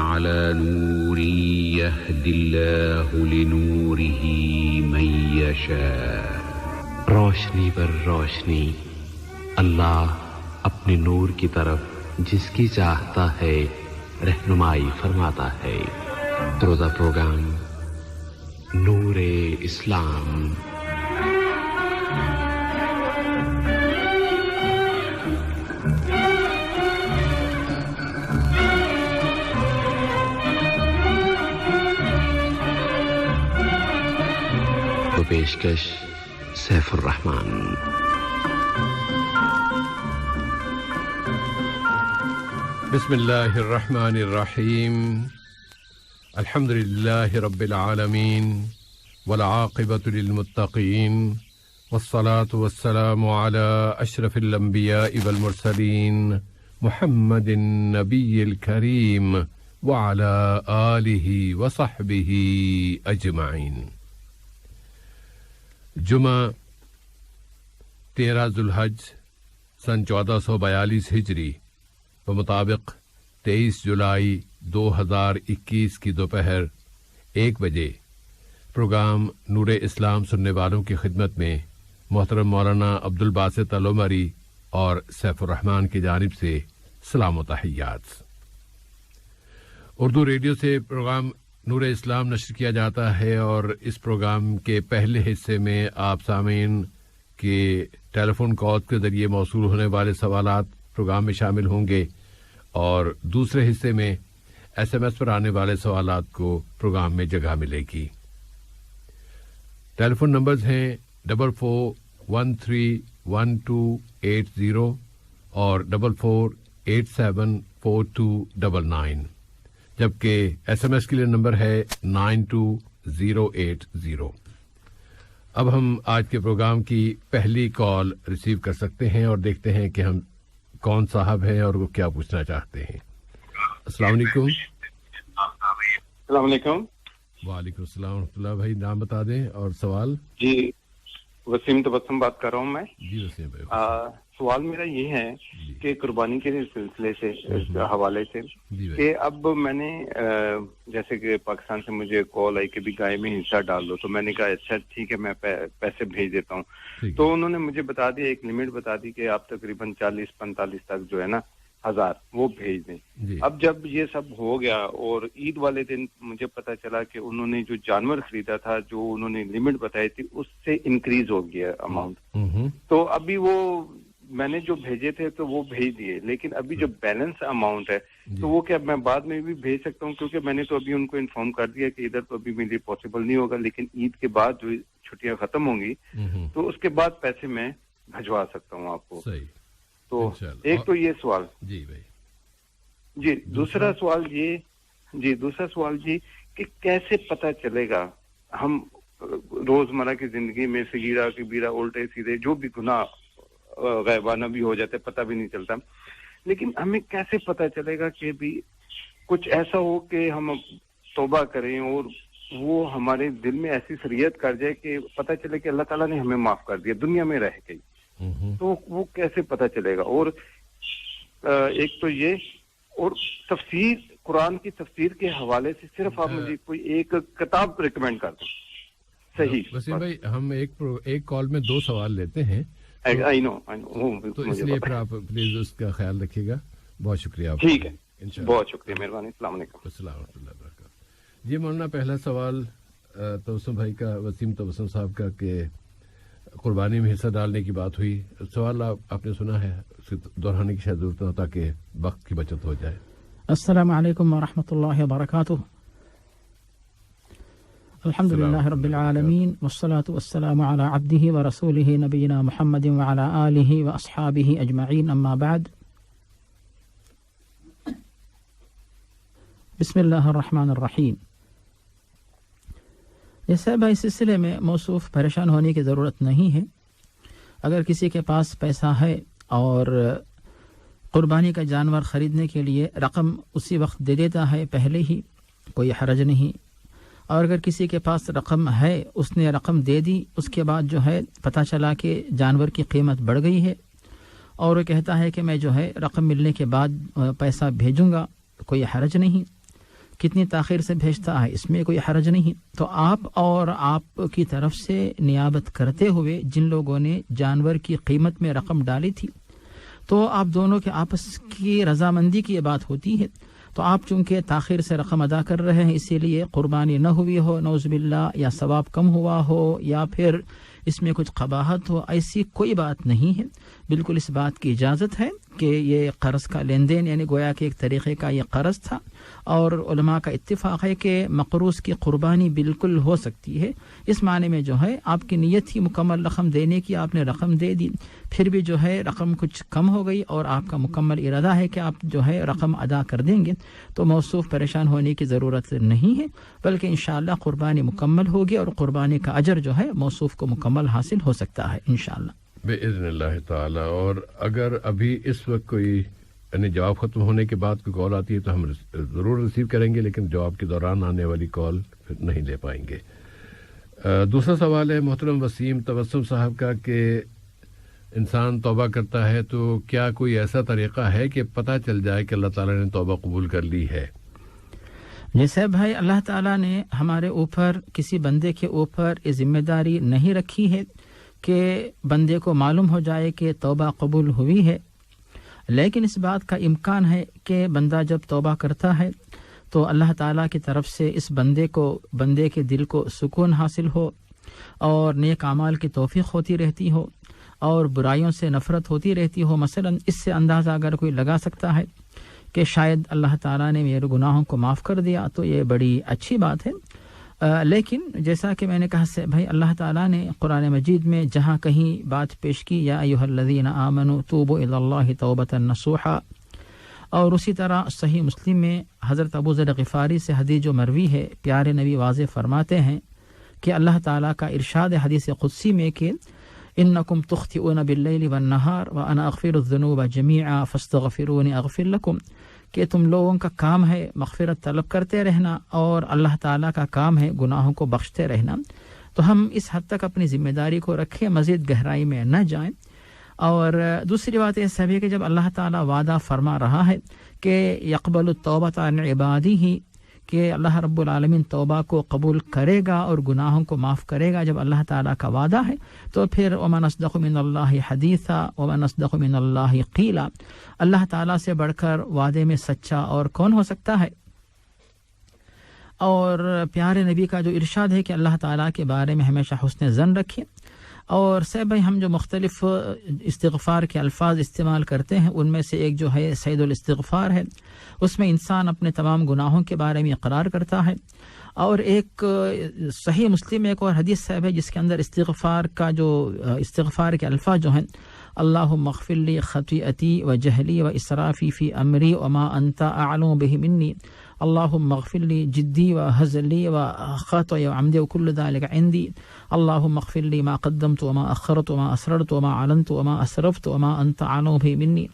على نور يهدي الله لنوره من يشاء روشنی پر روشنی اللہ اپنے نور کی طرف جس کی چاہتا ہے رہنمائی فرماتا ہے. روزہ پروگرام نور اسلام. تو پیشکش سیف الرحمان. بسم اللہ الرحمن الرحیم. الحمد للہ رب العالمین والعاقبۃ للمتقین والصلاة والسلام علی اشرف الانبیاء والمرسلین محمد النبی الکریم وعلی آلہ وصحبہ اجمعین. جمعہ 13 ذوالحج سن 1442 ہجری بمطابق 23 جولائی 2021 کی دوپہر 1 بجے پروگرام نور اسلام سننے والوں کی خدمت میں محترم مولانا عبدالباسط العمری اور سیف الرحمان کی جانب سے سلام و تحیات. اردو ریڈیو سے پروگرام نور اسلام نشر کیا جاتا ہے اور اس پروگرام کے پہلے حصے میں آپ سامعین کے ٹیلی فون کال کے ذریعے موصول ہونے والے سوالات پروگرام میں شامل ہوں گے اور دوسرے حصے میں ایس ایم ایس پر آنے والے سوالات کو پروگرام میں جگہ ملے گی. ٹیلی فون نمبرز ہیں 44131280 اور 44874299 جبکہ ایس ایم ایس کے لیے نمبر ہے 92080. اب ہم آج کے پروگرام کی پہلی کال ریسیو کر سکتے ہیں اور دیکھتے ہیں کہ ہم کون صاحب ہیں اور وہ کیا پوچھنا چاہتے ہیں. السلام علیکم. السلام علیکم. وعلیکم السلام ورحمۃ اللہ. بھائی نام بتا دیں اور سوال. جی وسیم تبسم بات کر رہا ہوں میں. جی وسیم بھائی. سوال میرا یہ ہے کہ قربانی کے سلسلے سے حوالے سے کہ اب میں نے جیسے کہ پاکستان سے مجھے کال آئی کہ بھی گائے میں حصہ ڈال دو، تو میں نے کہا اچھا ٹھیک ہے میں پیسے بھیج دیتا ہوں. تو انہوں نے مجھے بتا دیا ایک لمٹ بتا دی کہ آپ تقریباً 40-45 تک جو ہے نا 1000 وہ بھیج دیں. اب جب یہ سب ہو گیا اور عید والے دن مجھے پتا چلا کہ انہوں نے جو جانور خریدا تھا جو انہوں نے لمٹ بتائی تھی اس سے انکریز ہو گیا اماؤنٹ. تو ابھی وہ میں نے جو بھیجے تھے تو وہ بھیج دیے، لیکن ابھی جو بیلنس اماؤنٹ ہے تو وہ کیا میں بعد میں بھی بھیج سکتا ہوں؟ کیونکہ میں نے تو ابھی ان کو انفارم کر دیا کہ ادھر تو ابھی میرے لیے پاسبل نہیں ہوگا، لیکن عید کے بعد جو چھٹیاں ختم ہوں گی تو اس کے بعد پیسے میں بھجوا سکتا ہوں آپ کو. تو ایک تو یہ سوال. جی بھائی. جی دوسرا سوال یہ کہ کیسے پتہ چلے گا ہم روزمرہ کی زندگی میں صغیرہ کبیرہ الٹے سیدھے جو بھی گناہ غیبانہ بھی ہو جاتے پتہ بھی نہیں چلتا، لیکن ہمیں کیسے پتہ چلے گا کہ بھی کچھ ایسا ہو کہ ہم توبہ کریں اور وہ ہمارے دل میں ایسی سریت کر جائے کہ پتہ چلے کہ اللہ تعالیٰ نے ہمیں معاف کر دیا دنیا میں رہ کے. تو وہ کیسے پتہ چلے گا؟ اور ایک تو یہ، اور تفسیر قرآن کی تفسیر کے حوالے سے صرف آپ مجھے کوئی ایک کتاب ریکمینڈ کر دیں. صحیح وسیم بھائی ہم ایک کال میں 2 سوال لیتے ہیں تو اس لیے پھر آپ پلیز اس کا خیال رکھیے گا. بہت شکریہ. ٹھیک ہے بہت شکریہ مہربانی. السلام علیکم. السلام ورحمۃ اللہ وبرکاتہ. جی مولانا پہلا سوال تبسم بھائی کا، وسیم تبسم صاحب کا، کہ قربانی میں حصہ ڈالنے کی بات ہوئی. سوال آپ نے سنا ہے، اس کو دہرانے کی شاید ضرورت ہو تاکہ وقت کی بچت ہو جائے. السلام علیکم ورحمۃ اللہ وبرکاتہ. الحمد للہ رب العالمین والصلاة والسلام علی عبدہ ورسولہ نبینا محمد وعلی آلہ واصحابہ اجمعین. اما بعد. بسم اللہ الرحمن الرحیم. جیسے بھائی سلسلے میں موصوف پریشان ہونے کی ضرورت نہیں ہے. اگر کسی کے پاس پیسہ ہے اور قربانی کا جانور خریدنے کے لیے رقم اسی وقت دے دیتا ہے پہلے ہی، کوئی حرج نہیں. اور اگر کسی کے پاس رقم ہے، اس نے رقم دے دی، اس کے بعد جو ہے پتہ چلا کہ جانور کی قیمت بڑھ گئی ہے اور وہ کہتا ہے کہ میں جو ہے رقم ملنے کے بعد پیسہ بھیجوں گا، کوئی حرج نہیں. کتنی تاخیر سے بھیجتا ہے، اس میں کوئی حرج نہیں۔ تو آپ اور آپ کی طرف سے نیابت کرتے ہوئے جن لوگوں نے جانور کی قیمت میں رقم ڈالی تھی، تو آپ دونوں کے آپس کی رضامندی کی یہ بات ہوتی ہے۔ تو آپ چونکہ تاخیر سے رقم ادا کر رہے ہیں، اسی لیے قربانی نہ ہوئی ہو نعوذ باللہ، یا ثواب کم ہوا ہو، یا پھر اس میں کچھ قباحت ہو، ایسی کوئی بات نہیں ہے۔ بالکل اس بات کی اجازت ہے کہ یہ قرض کا لین دین، یعنی گویا کہ ایک طریقے کا یہ قرض تھا، اور علماء کا اتفاق ہے کہ مقروض کی قربانی بالکل ہو سکتی ہے۔ اس معنی میں جو ہے آپ کی نیت تھی مکمل رقم دینے کی، آپ نے رقم دے دی، پھر بھی جو ہے رقم کچھ کم ہو گئی اور آپ کا مکمل ارادہ ہے کہ آپ جو ہے رقم ادا کر دیں گے، تو موصوف پریشان ہونے کی ضرورت نہیں ہے، بلکہ انشاءاللہ قربانی مکمل ہوگی اور قربانی کا اجر جو ہے موصوف کو مکمل حاصل ہو سکتا ہے انشاءاللہ باذن اللہ تعالی۔ اور اگر ابھی اس وقت کوئی یعنی جواب ختم ہونے کے بعد کوئی کال آتی ہے تو ہم ضرور ریسیو کریں گے، لیکن جواب کے دوران آنے والی کال پھر نہیں لے پائیں گے۔ دوسرا سوال ہے محترم وسیم تبسم صاحب کا کہ انسان توبہ کرتا ہے تو کیا کوئی ایسا طریقہ ہے کہ پتہ چل جائے کہ اللہ تعالیٰ نے توبہ قبول کر لی ہے؟ جیسے بھائی اللہ تعالیٰ نے ہمارے اوپر کسی بندے کے اوپر یہ ذمہ داری نہیں رکھی ہے کہ بندے کو معلوم ہو جائے کہ توبہ قبول ہوئی ہے، لیکن اس بات کا امکان ہے کہ بندہ جب توبہ کرتا ہے تو اللہ تعالیٰ کی طرف سے اس بندے کے دل کو سکون حاصل ہو اور نیک اعمال کی توفیق ہوتی رہتی ہو اور برائیوں سے نفرت ہوتی رہتی ہو۔ مثلا اس سے اندازہ اگر کوئی لگا سکتا ہے کہ شاید اللہ تعالیٰ نے میرے گناہوں کو معاف کر دیا تو یہ بڑی اچھی بات ہے، لیکن جیسا کہ میں نے کہا سے بھائی اللہ تعالیٰ نے قرآن مجید میں جہاں کہیں بات پیش کی یا ایھا الذین آمنوا توبوا الی اللہ توبۃ نصوحا، اور اسی طرح صحیح مسلم میں حضرت ابو ذر غفاری سے حدیث جو مروی ہے، پیارے نبی واضح فرماتے ہیں کہ اللہ تعالیٰ کا ارشاد حدیث قدسی میں کہ انکم تخطئون باللیل والنہار وانا اغفر الذنوب جمیعا فاستغفرونی اغفر لکم، کہ تم لوگوں کا کام ہے مغفرت طلب کرتے رہنا اور اللہ تعالیٰ کا کام ہے گناہوں کو بخشتے رہنا، تو ہم اس حد تک اپنی ذمہ داری کو رکھیں، مزید گہرائی میں نہ جائیں۔ اور دوسری بات یہ سب ہے کہ جب اللہ تعالیٰ وعدہ فرما رہا ہے کہ یقبل التوبۃ عن عبادہ، کہ اللہ رب العالمین توبہ کو قبول کرے گا اور گناہوں کو معاف کرے گا، جب اللہ تعالیٰ کا وعدہ ہے تو پھر ومن اصدق من اللہ حدیثا ومن اصدق من اللہ قیلا، اللہ تعالیٰ سے بڑھ کر وعدے میں سچا اور کون ہو سکتا ہے۔ اور پیارے نبی کا جو ارشاد ہے کہ اللہ تعالیٰ کے بارے میں ہمیشہ حسن ظن رکھیں، اور سے بھائی ہم جو مختلف استغفار کے الفاظ استعمال کرتے ہیں ان میں سے ایک جو ہے سید الاستغفار ہے، اس میں انسان اپنے تمام گناہوں کے بارے میں اقرار کرتا ہے، اور ایک صحیح مسلم ایک اور حدیث صاحب ہے جس کے اندر استغفار کے الفاظ جو ہیں اللہم اغفر لی خطیئتی و جہلی و اسرافی فی امری وما انت اعلم بہ منی، اللہم اغفر لی جدی و ہزلی و خطأ و عمدی و کل ذلک عندی، اللہم اغفر لی ما قدمت وما اخرت وما اسررت وما علنت وما اسرفت وما انت اعلم بہ منی۔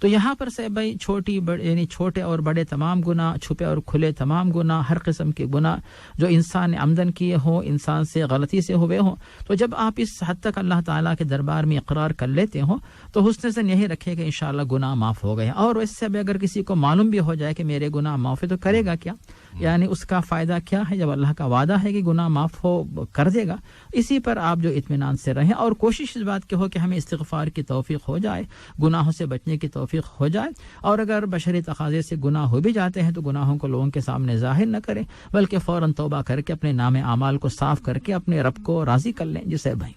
تو یہاں پر سے بھائی یعنی چھوٹے اور بڑے تمام گناہ، چھپے اور کھلے تمام گناہ، ہر قسم کے گناہ جو انسان نے عمدن کیے ہوں، انسان سے غلطی سے ہوئے ہوں، تو جب آپ اس حد تک اللہ تعالیٰ کے دربار میں اقرار کر لیتے ہوں تو حسن سے یہی رکھے کہ انشاءاللہ گناہ معاف ہو گئے، اور اس سے بھی اگر کسی کو معلوم بھی ہو جائے کہ میرے گناہ معاف ہے تو کرے گا کیا؟ یعنی اس کا فائدہ کیا ہے جب اللہ کا وعدہ ہے کہ گناہ معاف ہو کر دے گا۔ اسی پر آپ جو اطمینان سے رہیں اور کوشش اس بات کی ہو کہ ہمیں استغفار کی توفیق ہو جائے، گناہوں سے بچنے کی توفیق ہو جائے، اور اگر بشری تقاضے سے گناہ ہو بھی جاتے ہیں تو گناہوں کو لوگوں کے سامنے ظاہر نہ کریں، بلکہ فوراً توبہ کر کے اپنے نام اعمال کو صاف کر کے اپنے رب کو راضی کر لیں۔ جسے بھائی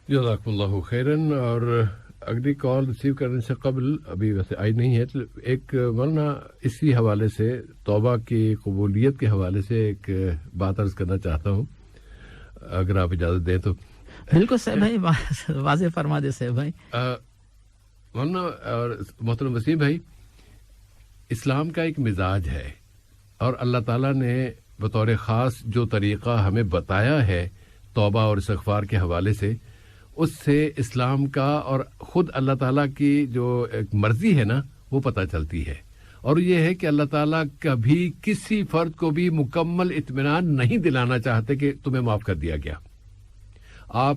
جزاکم اللہ خیرن۔ اور اگلی کال ریسیو کرنے سے قبل ابھی ویسے آئی نہیں ہے، تو ایک مولانا اسی حوالے سے توبہ کی قبولیت کے حوالے سے ایک بات عرض کرنا چاہتا ہوں، اگر آپ اجازت دیں تو۔ بالکل صاحب بھائی، واضح فرما دے صاحب بھائی۔ مولانا اور محترم وسیم بھائی، اسلام کا ایک مزاج ہے اور اللہ تعالیٰ نے بطور خاص جو طریقہ ہمیں بتایا ہے توبہ اور استغفار کے حوالے سے، اس سے اسلام کا اور خود اللہ تعالیٰ کی جو ایک مرضی ہے نا وہ پتہ چلتی ہے، اور یہ ہے کہ اللہ تعالیٰ کبھی کسی فرد کو بھی مکمل اطمینان نہیں دلانا چاہتے کہ تمہیں معاف کر دیا گیا۔ آپ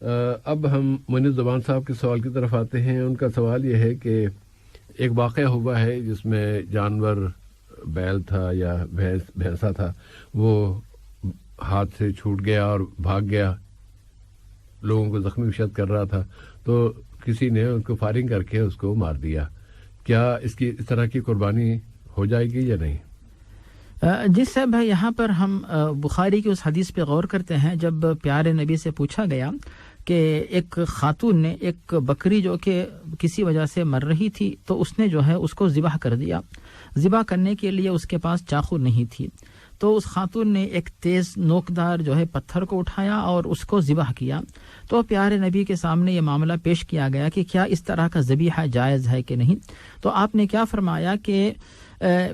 اب ہم منیر زبان صاحب کے سوال کی طرف آتے ہیں. ان کا سوال یہ ہے کہ ایک واقعہ ہوا ہے جس میں جانور بیل تھا یا بھینسا تھا, وہ ہاتھ سے چھوٹ گیا اور بھاگ گیا, لوگوں کو زخمی شد کر رہا تھا, تو کسی نے اس کو فائرنگ کر کے اس کو مار دیا. کیا اس طرح کی قربانی ہو جائے گی یا نہیں؟ جس صاحب بھائی, یہاں پر ہم بخاری کی اس حدیث پہ غور کرتے ہیں جب پیارے نبی سے پوچھا گیا کہ ایک خاتون نے ایک بکری جو کہ کسی وجہ سے مر رہی تھی تو اس نے جو ہے اس کو ذبح کر دیا. ذبح کرنے کے لیے اس کے پاس چاقو نہیں تھی, تو اس خاتون نے ایک تیز نوکدار جو ہے پتھر کو اٹھایا اور اس کو ذبح کیا. تو پیارے نبی کے سامنے یہ معاملہ پیش کیا گیا کہ کیا اس طرح کا ذبیحہ جائز ہے کہ نہیں. تو آپ نے کیا فرمایا کہ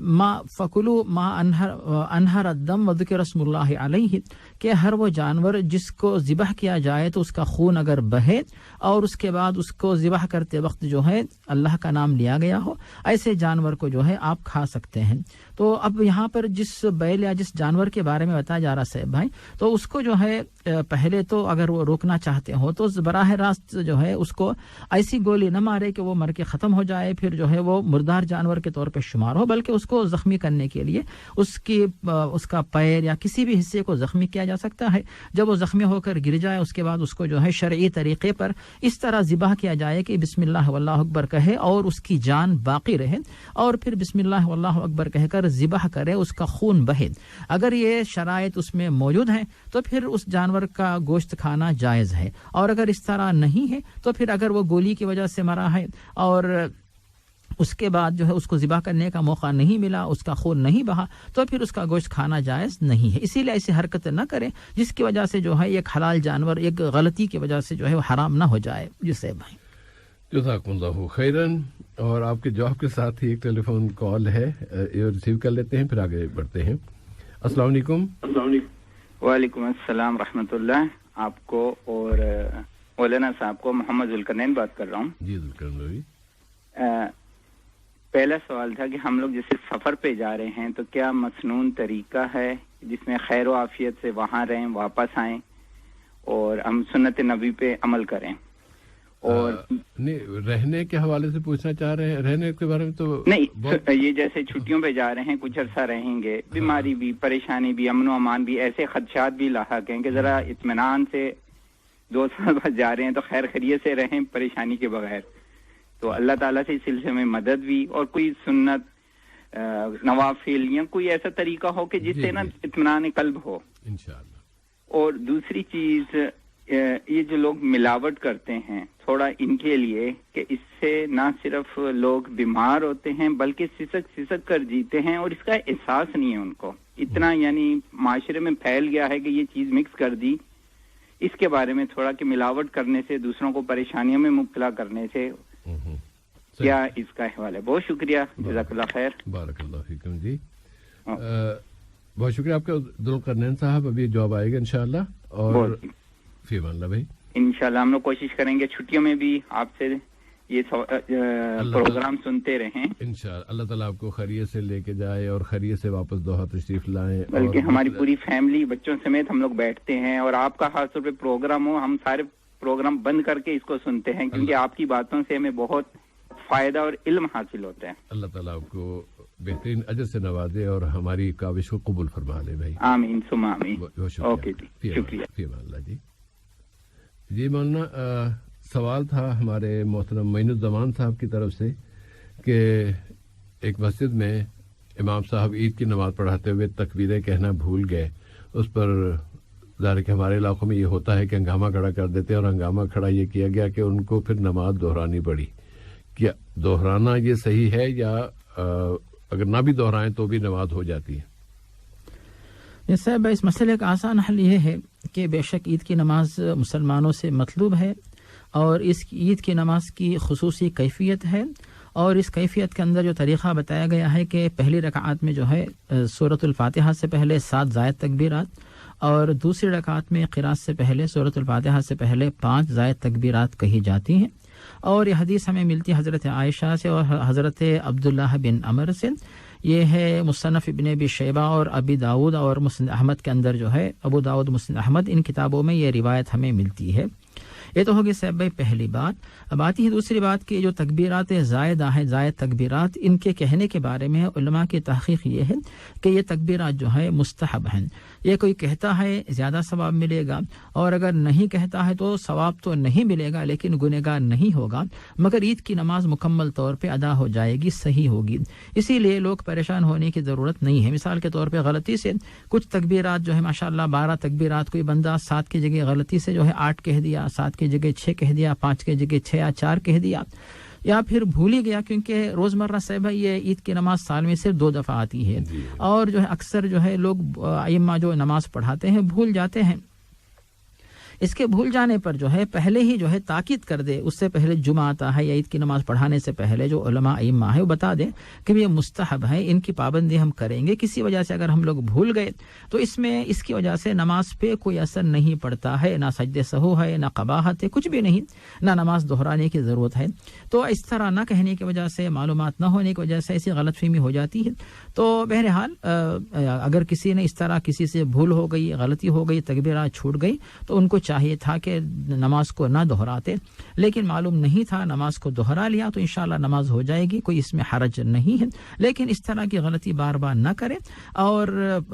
ما فکلوا ما انہر الدم وذکر اسم اللہ علیہ, کہ ہر وہ جانور جس کو ذبح کیا جائے تو اس کا خون اگر بہے اور اس کے بعد اس کو ذبح کرتے وقت جو ہے اللہ کا نام لیا گیا ہو, ایسے جانور کو جو ہے آپ کھا سکتے ہیں. تو اب یہاں پر جس بیل یا جس جانور کے بارے میں بتایا جا رہا صاحب بھائی, تو اس کو جو ہے پہلے تو اگر وہ روکنا چاہتے ہو تو براہ راست جو ہے اس کو ایسی گولی نہ مارے کہ وہ مر کے ختم ہو جائے, پھر جو ہے وہ مردار جانور کے طور پہ شمار ہو, بلکہ اس کو زخمی کرنے کے لیے اس کا پیر یا کسی بھی حصے کو زخمی کیا جا سکتا ہے. جب وہ زخمی ہو کر گر جائے اس کے بعد اس کو جو ہے شرعی طریقے پر اس طرح ذبح کیا جائے کہ بسم اللہ واللہ اکبر کہے اور اس کی جان باقی رہے, اور پھر بسم اللہ واللہ اکبر کہہ کر ذبح کرے, اس کا خون بہے. اگر یہ شرائط اس میں موجود ہیں تو پھر اس جانور کا گوشت کھانا جائز ہے, اور اگر اس طرح نہیں ہے تو پھر اگر وہ گولی کی وجہ سے مرا ہے اور اس کے بعد جو ہے اس کو ذبح کرنے کا موقع نہیں ملا, اس کا خون نہیں بہا, تو پھر اس کا گوشت کھانا جائز نہیں ہے. اسی لیے ایسی حرکت نہ کریں جس کی وجہ سے جو ہے ایک حلال جانور ایک غلطی کی وجہ سے جو ہے وہ حرام نہ ہو جائے. جسے بھائی جزاکم اللہ خیرن. اور آپ کے جواب کے ساتھ ہی ایک ٹیلی فون کال ہے, یہ ریسیو کر لیتے ہیں پھر آگے بڑھتے ہیں. السلام علیکم. وعلیکم السلام رحمۃ اللہ. آپ کو اور مولانا صاحب کو محمد ذوالقرنین بات کر رہا ہوں. جی ذوالقرنین. پہلا سوال تھا کہ ہم لوگ جیسے سفر پہ جا رہے ہیں تو کیا مسنون طریقہ ہے جس میں خیر و عافیت سے وہاں رہیں, واپس آئیں اور ہم سنت نبی پہ عمل کریں؟ اور نہیں, رہنے کے حوالے سے پوچھنا چاہ رہے ہیں. رہنے کے بارے میں تو نہیں, یہ جیسے چھٹیوں پہ جا رہے ہیں, کچھ عرصہ رہیں گے, بیماری بھی, پریشانی بھی, امن و امان بھی, ایسے خدشات بھی لاحق ہیں کہ ذرا اطمینان سے 2 سال بعد جا رہے ہیں تو خیر خیریت سے رہیں پریشانی کے بغیر. تو اللہ تعالیٰ سے اس سلسلے میں مدد بھی, اور کوئی سنت نوافل یا کوئی ایسا طریقہ ہو کہ جس سے نا اطمینان قلب ہو انشاءاللہ. اور دوسری چیز یہ جو لوگ ملاوٹ کرتے ہیں تھوڑا ان کے لیے کہ اس سے نہ صرف لوگ بیمار ہوتے ہیں بلکہ سسک کر جیتے ہیں اور اس کا احساس نہیں ہے ان کو. اتنا یعنی معاشرے میں پھیل گیا ہے کہ یہ چیز مکس کر دی. اس کے بارے میں تھوڑا کہ ملاوٹ کرنے سے دوسروں کو پریشانیوں میں مبتلا کرنے سے کیا اس کا احوال ہے؟ بہت شکریہ, جزاک اللہ خیر. بارک اللہ فیکم. جی بہت شکریہ آپ کا ذوالقرنین صاحب. ابھی جواب آئے گا انشاءاللہ. اور فی امان اللہ بھائی, انشاءاللہ ہم لوگ کوشش کریں گے چھٹیوں میں بھی آپ سے یہ پروگرام سنتے رہیں. انشاءاللہ اللہ تعالیٰ آپ کو خیریت سے لے کے جائے اور خیریت سے واپس دوحہ تشریف لائیں. بلکہ ہماری پوری فیملی بچوں سمیت ہم لوگ بیٹھتے ہیں اور آپ کا خاص طور پہ پروگرام ہو, ہم سارے پروگرام بند کر کے اس کو سنتے ہیں کیونکہ آپ کی باتوں سے ہمیں بہت فائدہ اور علم حاصل ہوتا ہے. اللہ تعالیٰ آپ کو بہترین اجر سے نوازے اور ہماری کاوش کو قبول فرما لے بھائی. آمین ثم آمین. اوکے جی, شکریہ. فی امان اللہ. جی مولانا, سوال تھا ہمارے محترم معین الزمان صاحب کی طرف سے کہ ایک مسجد میں امام صاحب عید کی نماز پڑھاتے ہوئے تکبیریں کہنا بھول گئے. اس پر ظاہر کہ ہمارے علاقوں میں یہ ہوتا ہے کہ ہنگامہ کھڑا کر دیتے ہیں, اور ہنگامہ کھڑا یہ کیا گیا کہ ان کو پھر نماز دہرانی پڑی. کیا دہرانا یہ صحیح ہے یا اگر نہ بھی دہرائیں تو بھی نماز ہو جاتی ہے؟ صاحب اس مسئلے کا آسان حل یہ ہے کہ بے شک عید کی نماز مسلمانوں سے مطلوب ہے, اور اس عید کی نماز کی خصوصی کیفیت ہے, اور اس کیفیت کے اندر جو طریقہ بتایا گیا ہے کہ پہلی رکعت میں جو ہے سورۃ الفاتحہ سے پہلے 7 زائد تکبیرات, اور دوسری رکعت میں قراءت سے پہلے سورۃ الفاتحہ سے پہلے 5 زائد تکبیرات کہی جاتی ہیں. اور یہ حدیث ہمیں ملتی حضرت عائشہ سے اور حضرت عبداللہ بن عمر سے. یہ ہے مصنف ابن ابی شیبہ اور ابی داؤد اور مسند احمد کے اندر جو ہے, ابو داؤد مسند احمد, ان کتابوں میں یہ روایت ہمیں ملتی ہے. یہ تو ہوگی صاحب بھائی پہلی بات. اب آتی ہے دوسری بات کہ جو تکبیرات زائدہ ہیں، زائد تکبیرات، ان کے کہنے کے بارے میں علماء کی تحقیق یہ ہے کہ یہ تکبیرات جو ہے مستحب ہیں. یہ کوئی کہتا ہے زیادہ ثواب ملے گا، اور اگر نہیں کہتا ہے تو ثواب تو نہیں ملے گا لیکن گنہگار نہیں ہوگا، مگر عید کی نماز مکمل طور پہ ادا ہو جائے گی، صحیح ہوگی. اسی لیے لوگ پریشان ہونے کی ضرورت نہیں ہے. مثال کے طور پہ غلطی سے کچھ تکبیرات جو ہے ماشاءاللہ 12 تکبیرات کوئی بندہ 7 کی جگہ غلطی سے جو ہے 8 کہہ دیا، 7 کی جگہ 6 کہہ دیا، 5 کی جگہ 6 یا 4 کہہ دیا، یا پھر بھول ہی گیا، کیونکہ روزمرہ صاحب یہ عید کی نماز سال میں صرف 2 دفعہ آتی ہے، اور جو ہے اکثر جو ہے لوگ ائمہ جو نماز پڑھاتے ہیں بھول جاتے ہیں. اس کے بھول جانے پر جو ہے پہلے ہی جو ہے تاکید کر دے، اس سے پہلے جمعہ آتا ہے یا عید کی نماز پڑھانے سے پہلے جو علماء ائمہ ہیں وہ بتا دیں کہ یہ مستحب ہے، ان کی پابندی ہم کریں گے. کسی وجہ سے اگر ہم لوگ بھول گئے تو اس کی وجہ سے نماز پہ کوئی اثر نہیں پڑتا ہے، نہ سجدے سہو ہے، نہ قباحت ہے، کچھ بھی نہیں، نہ نماز دہرانے کی ضرورت ہے. تو اس طرح نہ کہنے کی وجہ سے، معلومات نہ ہونے کی وجہ سے ایسی غلط فہمی ہو جاتی ہے. تو بہرحال اگر کسی نے اس طرح کسی سے بھول ہو گئی، غلطی ہو گئی، تکبیرات چھوٹ گئی، تو ان کو چاہیے تھا کہ نماز کو نہ دہراتے، لیکن معلوم نہیں تھا، نماز کو دہرا لیا تو انشاءاللہ نماز ہو جائے گی، کوئی اس میں حرج نہیں ہے. لیکن اس طرح کی غلطی بار بار نہ کرے، اور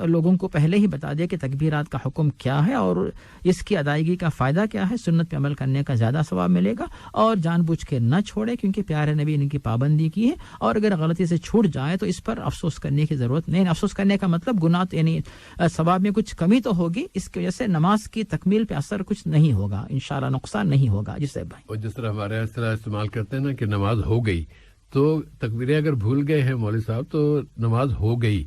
لوگوں کو پہلے ہی بتا دے کہ تکبیرات کا حکم کیا ہے اور اس کی ادائیگی کا فائدہ کیا ہے. سنت پہ عمل کرنے کا زیادہ ثواب ملے گا، اور جان بوجھ کے نہ چھوڑے کیونکہ پیارے نبی نے ان کی پابندی کی ہے. اور اگر غلطی سے چھوٹ جائے تو اس پر افسوس کرنے کی ضرورت نہیں. افسوس کرنے کا مطلب گناہ یعنی ثواب میں کچھ کمی تو ہوگی، اس کی وجہ سے نماز کی تکمیل پہ اثر کچھ نہیں ہوگا، انشاءاللہ نقصان نہیں ہوگا. جس سے بھائی، اور جس طرح ہمارے اصطلاح استعمال کرتے ہیں نا کہ نماز ہو گئی، تو تکبیریں اگر بھول گئے ہیں مولوی صاحب تو نماز ہو گئی،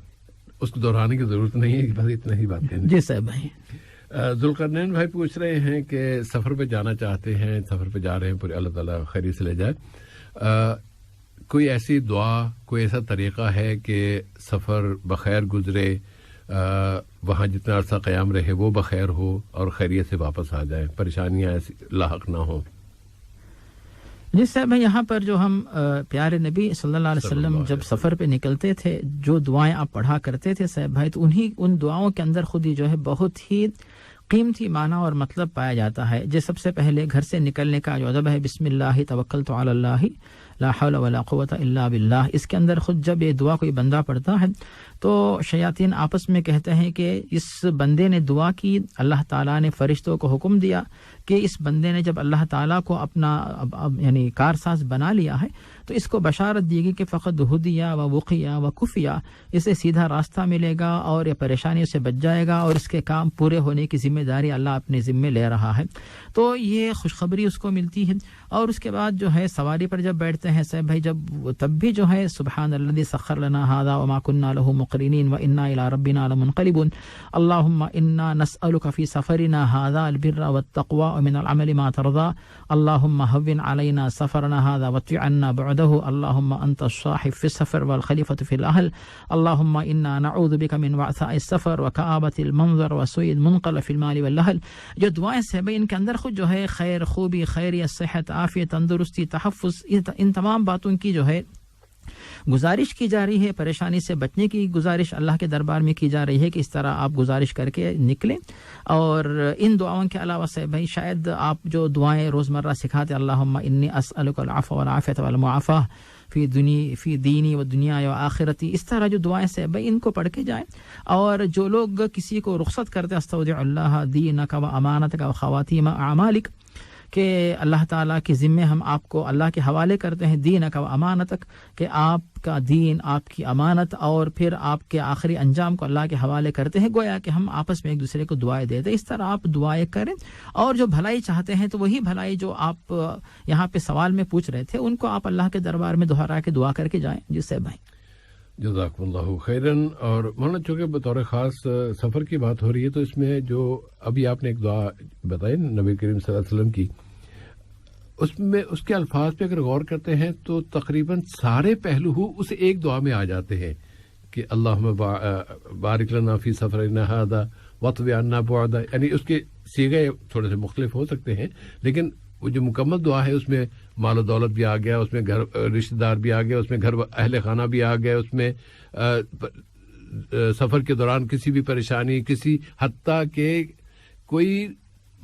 اس کو دہرانے کی ضرورت نہیں ہے. بس اتنا ہی بات ہے. جی صاحب بھائی. ذوالقرنین بھائی پوچھ رہے ہیں کہ سفر پہ جانا چاہتے ہیں، سفر پہ جا رہے ہیں، پورے اللہ تعالیٰ خیریت سے لے جائے. کوئی ایسی دعا، کوئی ایسا طریقہ ہے کہ سفر بخیر گزرے، وہاں جتنا عرصہ قیام رہے وہ بخیر ہو اور خیریت سے واپس آ جائے، پریشانیاں ایسی لاحق نہ ہوں؟ جی صاحب، یہاں پر جو ہم پیارے نبی صلی اللہ علیہ وسلم جب سفر پہ نکلتے تھے، جو دعائیں آپ پڑھا کرتے تھے صاحب بھائی، تو ان دعاؤں کے اندر خود ہی جو ہے بہت ہی قیمتی معنی اور مطلب پایا جاتا ہے. جو سب سے پہلے گھر سے نکلنے کا جو ادب ہے، بسم اللہ توکلت علی اللہ لا حول ولا قوت الا باللہ، اس کے اندر خود جب یہ دعا کوئی بندہ پڑھتا ہے تو شیاطین آپس میں کہتے ہیں کہ اس بندے نے دعا کی، اللہ تعالیٰ نے فرشتوں کو حکم دیا کہ اس بندے نے جب اللہ تعالیٰ کو اپنا یعنی کارساز بنا لیا ہے تو اس کو بشارت دی گئی کہ فقط ہدیہ و وقیہ و کفیہ، اسے سیدھا راستہ ملے گا اور یہ پریشانی سے بچ جائے گا، اور اس کے کام پورے ہونے کی ذمہ داری اللہ اپنے ذمے لے رہا ہے. تو یہ خوشخبری اس کو ملتی ہے. اور اس کے بعد جو ہے سواری پر جب بیٹھتے ہیں صاحب بھائی، تب بھی جو ہے سبحان الذی سخر لنا ھذا وما كنا له مقرنین وانا الى ربنا لمنقلبون، اللهم انا نسألك في سفرنا هذا البر والتقوى ومن العمل ما ترضى، اللهم هون علينا سفرنا هذا واطوي عنا بعده، اللهم انت الصاحب في السفر والخليفة في الاهل، اللهم انا نعوذ بك من وعثاء السفر وكآبة المنظر وسوء المنقلب في المال والاهل. جو دعائیں سے ان کے اندر خود جو ہے خیر، خوبی، خیریت، صحت، عافیت، تندرستی، تحفظ، ان تمام باتوں کی جو ہے گزارش کی جا رہی ہے. پریشانی سے بچنے کی گزارش اللہ کے دربار میں کی جا رہی ہے کہ اس طرح آپ گزارش کر کے نکلیں. اور ان دعاؤں کے علاوہ سے بھائی شاید آپ جو دعائیں روزمرہ سکھاتے، اللہم انی اسألک العفو والعافیت والمعافاہ فی دینی و دنیا و آخرتی، اس طرح جو دعائیں سے بھائی ان کو پڑھ کے جائیں. اور جو لوگ کسی کو رخصت کرتے، استودع اللہ دینک و امانتک و خواتیم اعمالک، کہ اللہ تعالیٰ کے ذمے ہم آپ کو اللہ کے حوالے کرتے ہیں، دینک و امانتک، کہ آپ کا دین، آپ کی امانت، اور پھر آپ کے آخری انجام کو اللہ کے حوالے کرتے ہیں. گویا کہ ہم آپس میں ایک دوسرے کو دعائیں دیتے ہیں. اس طرح آپ دعائیں کریں، اور جو بھلائی چاہتے ہیں تو وہی بھلائی جو آپ یہاں پہ سوال میں پوچھ رہے تھے ان کو آپ اللہ کے دربار میں دہرا کے دعا کر کے جائیں. جس سے بھائی جزاکم اللہ خیرن. اور مولانا چونکہ بطور خاص سفر کی بات ہو رہی ہے تو اس میں جو ابھی آپ نے ایک دعا بتائی نبی کریم صلی اللہ علیہ وسلم کی، اس میں اس کے الفاظ پہ اگر غور کرتے ہیں تو تقریباً سارے پہلو اس ایک دعا میں آ جاتے ہیں کہ اللہم بارک لنا فی سفرنا ھذا واطوی عنا بعدا. یعنی اس کے صیغے تھوڑے سے مختلف ہو سکتے ہیں، لیکن وہ جو مکمل دعا ہے اس میں مال و دولت بھی آ گیا، اس میں گھر رشتہ دار بھی آ گیا، اس میں گھر اہل خانہ بھی آ گیا، اس میں سفر کے دوران کسی بھی پریشانی، کسی حتیٰ کہ کوئی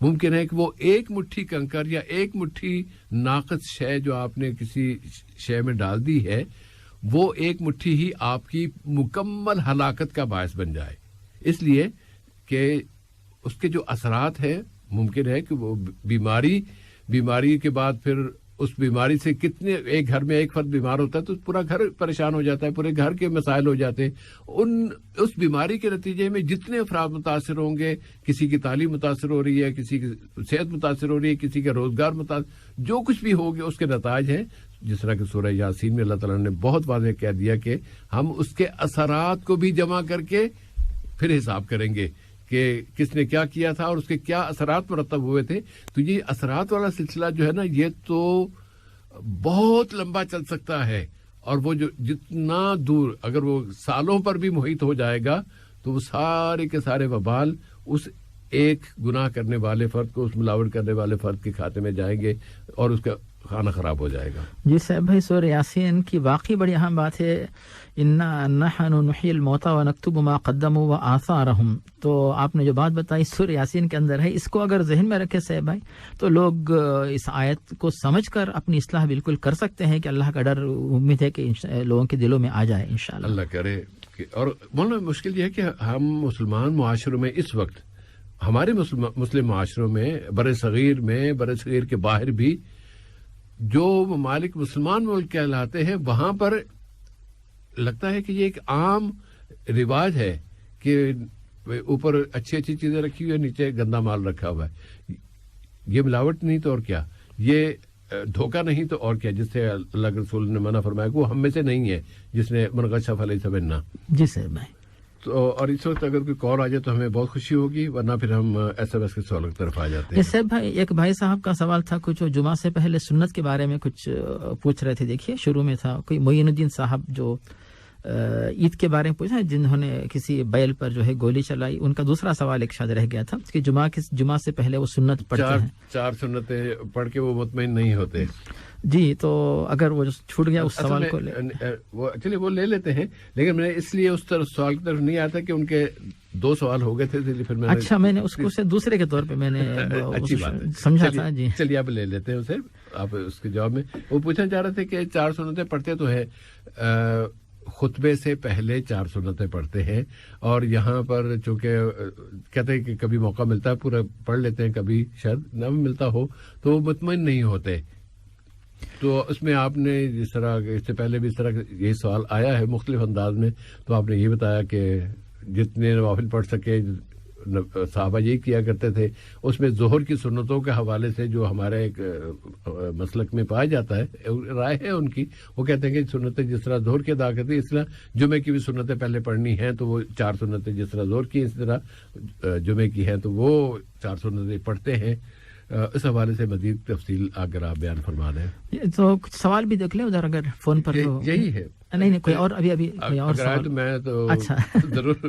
ممکن ہے کہ وہ ایک مٹھی کنکر یا ایک مٹھی ناقص شے جو آپ نے کسی شے میں ڈال دی ہے، وہ ایک مٹھی ہی آپ کی مکمل ہلاکت کا باعث بن جائے. اس لیے کہ اس کے جو اثرات ہیں، ممکن ہے کہ وہ بیماری کے بعد پھر اس بیماری سے کتنے، ایک گھر میں ایک فرد بیمار ہوتا ہے تو پورا گھر پریشان ہو جاتا ہے، پورے گھر کے مسائل ہو جاتے ہیں. اس بیماری کے نتیجے میں جتنے افراد متاثر ہوں گے، کسی کی تعلیم متاثر ہو رہی ہے، کسی کی صحت متاثر ہو رہی ہے، کسی کا روزگار متاثر، جو کچھ بھی ہوگا اس کے نتائج ہیں. جس طرح کہ سورہ یاسین میں اللہ تعالیٰ نے بہت واضح کہہ دیا کہ ہم اس کے اثرات کو بھی جمع کر کے پھر حساب کریں گے کہ کس نے کیا کیا تھا اور اس کے کیا اثرات مرتب ہوئے تھے. تو یہ اثرات والا سلسلہ جو ہے نا، یہ تو بہت لمبا چل سکتا ہے، اور وہ جو جتنا دور اگر وہ سالوں پر بھی محیط ہو جائے گا تو وہ سارے کے سارے وبال اس ایک گناہ کرنے والے فرد کو، اس ملاوٹ کرنے والے فرد کے کھاتے میں جائیں گے اور اس کا کھانا خراب ہو جائے گا. جی صاحب بھائی، سورہ یاسین کی واقعی بڑی اہم بات ہے، انا نحن نحیی الموتى ونکتب ما قدموا وآثارهم. تو آپ نے جو بات بتائی سورہ یاسین کے اندر ہے، اس کو اگر ذہن میں رکھے صاحب بھائی تو لوگ اس آیت کو سمجھ کر اپنی اصلاح بالکل کر سکتے ہیں کہ اللہ کا ڈر امید ہے کہ لوگوں کے دلوں میں آ جائے انشاءاللہ. اللہ کرے. اور مولانا مشکل یہ ہے کہ ہم مسلمان معاشروں میں اس وقت، ہمارے مسلم معاشروں میں، بر صغیر کے باہر بھی جو ممالک مسلمان ملک کہلاتے ہیں، وہاں پر لگتا ہے کہ یہ ایک عام رواج ہے کہ اوپر اچھی چیزیں رکھی ہوئی ہیں، نیچے گندا مال رکھا ہوا ہے. یہ ملاوٹ نہیں تو اور کیا، یہ دھوکہ نہیں تو اور کیا، جس سے اللہ کے رسول نے منع فرمایا کہ وہ ہم میں سے نہیں ہے جس نے من غش فلیس منا. جی صاحب بھائی. تو اور اس وقت اگر کوئی کال آ جائے تو ہمیں بہت خوشی ہوگی، ورنہ پھر ہم SMS کے سوال کی طرف آ جاتے ہیں. صاحب بھائی، ایک بھائی صاحب کا سوال تھا، کچھ جمعہ سے پہلے سنت کے بارے میں کچھ پوچھ رہے تھے. دیکھیے شروع میں تھا کوئی معین الدین صاحب جو عید کے بارے میں پوچھا، جنہوں نے کسی بیل پر جو ہے گولی چلائی. ان کا دوسرا سوال ایک شاید رہ گیا تھا کہ جمعہ سے پہلے وہ سنت پڑھتے ہیں، 4 سنتیں پڑھ کے وہ مطمئن نہیں ہوتے. جی تو اگر وہ چھوٹ گیا اس سوال کو چلیے وہ لے لیتے ہیں، لیکن میں اس لیے اس طرح سوال کی طرف نہیں آتا کہ ان کے 2 سوال ہو گئے تھے، پھر میں نے اس کو دوسرے کے طور پہ میں نے اچھی بات سمجھا تھا. جی چلیے آپ لے لیتے ہیں اسے. آپ اس کے جواب میں وہ پوچھنا چاہ رہے تھے کہ 4 سنتیں پڑھتے تو ہے، خطبے سے پہلے 4 سنتیں پڑھتے ہیں، اور یہاں پر چونکہ کہتے ہیں کہ کبھی موقع ملتا ہے پورا پڑھ لیتے ہیں، کبھی شاید نہ ملتا ہو تو وہ مطمئن نہیں ہوتے. تو اس میں آپ نے جس طرح اس سے پہلے بھی اس طرح یہ سوال آیا ہے مختلف انداز میں، تو آپ نے یہ بتایا کہ جتنے نوافل پڑھ سکے صحابہ یہی کیا کرتے تھے. اس میں ظہر کی سنتوں کے حوالے سے جو ہمارے ایک مسلک میں پایا جاتا ہے، رائے ہے ان کی، وہ کہتے ہیں کہ سنتیں جس طرح ظہر کی ادا کرتی اس طرح جمعے کی بھی سنتیں پہلے پڑھنی ہیں، تو وہ 4 سنتیں جس طرح ظہر کی اس طرح جمعے کی ہیں تو وہ 4 سنتیں پڑھتے ہیں. اس حوالے سے مزید تفصیل اگر آپ بیان فرما دیں. تو کچھ سوال بھی دیکھ لیں ادھر اگر فون پر. یہی ہے. نہیں کوئی اور ابھی کوئی اور سوال تو میں تو اچھا ضرور.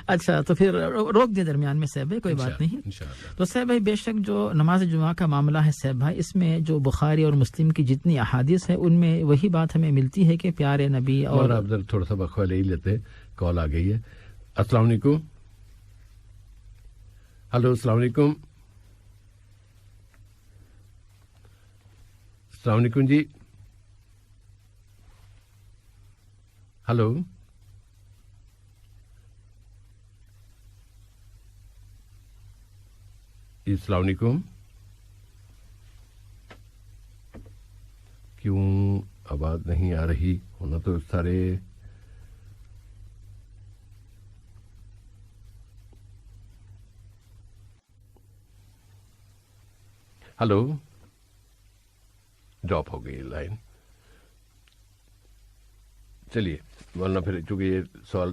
اچھا تو پھر روک دیں درمیان میں صاحب بھائی، کوئی بات نہیں. تو صاحب بھائی بے شک جو نماز جمعہ کا معاملہ ہے صاحب بھائی، اس میں جو بخاری اور مسلم کی جتنی احادیث ہے ان میں وہی بات ہمیں ملتی ہے کہ پیارے نبی. اور آپ ذرا تھوڑا سا وقفہ لے ہی لیتے ہیں، کال آ گئی ہے. السلام علیکم. ہلو السلام علیکم. السلام علیکم جی. ہلو السلام علیکم. کیوں آواز نہیں آ رہی؟ ہونا تو سارے ہلو ڈراپ ہو گئی لائن. چلیے ورنہ پھر چونکہ یہ سوال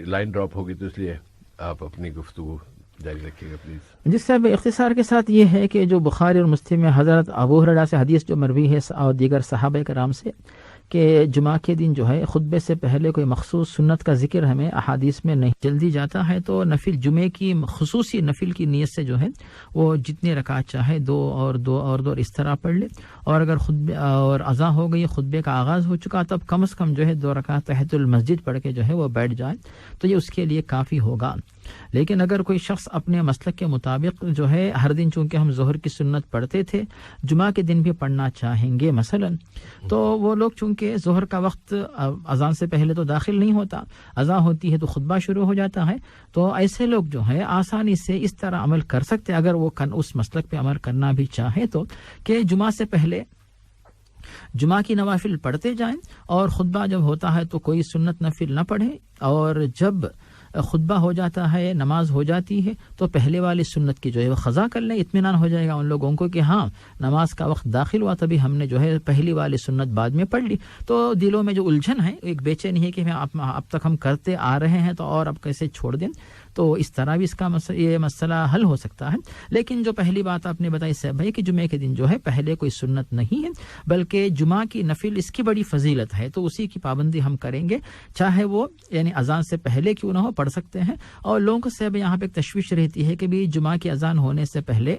لائن ڈراپ ہوگی تو اس لیے آپ اپنی گفتگو جاری رکھیے گا پلیز. جس صاحب اختصار کے ساتھ یہ ہے کہ جو بخاری اور مسلم میں حضرت ابو ہریرہ سے حدیث جو مروی ہے اور دیگر صحابہ کرام سے کہ جمعہ کے دن جو ہے خطبے سے پہلے کوئی مخصوص سنت کا ذکر ہمیں احادیث میں نہیں. جلدی جاتا ہے تو نفل جمعے کی خصوصی نفل کی نیت سے جو ہے وہ جتنے رکعت چاہے 2 اور اس طرح پڑھ لے. اور اگر خطبے اور اذان ہو گئی، خطبے کا آغاز ہو چکا، تب کم از کم جو ہے 2 رکعت تحیۃ المسجد پڑھ کے جو ہے وہ بیٹھ جائے تو یہ اس کے لیے کافی ہوگا. لیکن اگر کوئی شخص اپنے مسلک کے مطابق جو ہے ہر دن چونکہ ہم ظہر کی سنت پڑھتے تھے جمعہ کے دن بھی پڑھنا چاہیں گے مثلا، تو وہ لوگ چونکہ ظہر کا وقت اذان سے پہلے تو داخل نہیں ہوتا، اذان ہوتی ہے تو خطبہ شروع ہو جاتا ہے، تو ایسے لوگ جو ہے آسانی سے اس طرح عمل کر سکتے اگر وہ اس مسلک پہ عمل کرنا بھی چاہیں تو، کہ جمعہ سے پہلے جمعہ کی نوافل پڑھتے جائیں اور خطبہ جب ہوتا ہے تو کوئی سنت نفل نہ پڑھیں، اور جب خطبہ ہو جاتا ہے نماز ہو جاتی ہے تو پہلے والی سنت کی جو ہے وہ قضا کر لیں، اطمینان ہو جائے گا ان لوگوں کو کہ ہاں نماز کا وقت داخل ہوا تبھی ہم نے جو ہے پہلی والی سنت بعد میں پڑھ لی، تو دلوں میں جو الجھن ہے ایک بے چینی ہے کہ اب تک ہم کرتے آ رہے ہیں تو اور اب کیسے چھوڑ دیں، تو اس طرح بھی اس کا یہ مسئلہ حل ہو سکتا ہے۔ لیکن جو پہلی بات آپ نے بتائی صاحب بھائی کہ جمعے کے دن جو ہے پہلے کوئی سنت نہیں ہے بلکہ جمعہ کی نفل اس کی بڑی فضیلت ہے، تو اسی کی پابندی ہم کریں گے، چاہے وہ یعنی اذان سے پہلے کیوں نہ ہو پڑھ سکتے ہیں۔ اور لوگوں کو صاحب یہاں پہ ایک تشویش رہتی ہے کہ بھی جمعہ کی اذان ہونے سے پہلے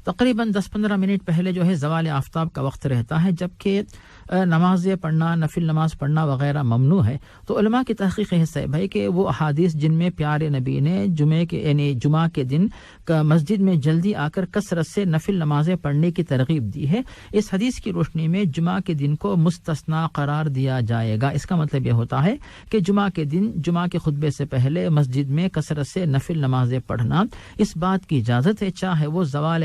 تقریباً 10-15 منٹ پہلے جو ہے زوال آفتاب کا وقت رہتا ہے، جبکہ نماز پڑھنا نفل نماز پڑھنا وغیرہ ممنوع ہے۔ تو علماء کی تحقیق ہے صاحب بھائی کہ وہ احادیث جن میں پیارے نبی نے جمعہ کے دن مسجد میں جلدی آ کر کثرت سے نفل نمازیں پڑھنے کی ترغیب دی ہے، اس حدیث کی روشنی میں جمعہ کے دن کو مستثنا قرار دیا جائے گا۔ اس کا مطلب یہ ہوتا ہے کہ جمعہ کے دن جمعہ کے خطبے سے پہلے مسجد میں کثرت سے نفل نمازیں پڑھنا اس بات کی اجازت ہے، چاہے وہ زوال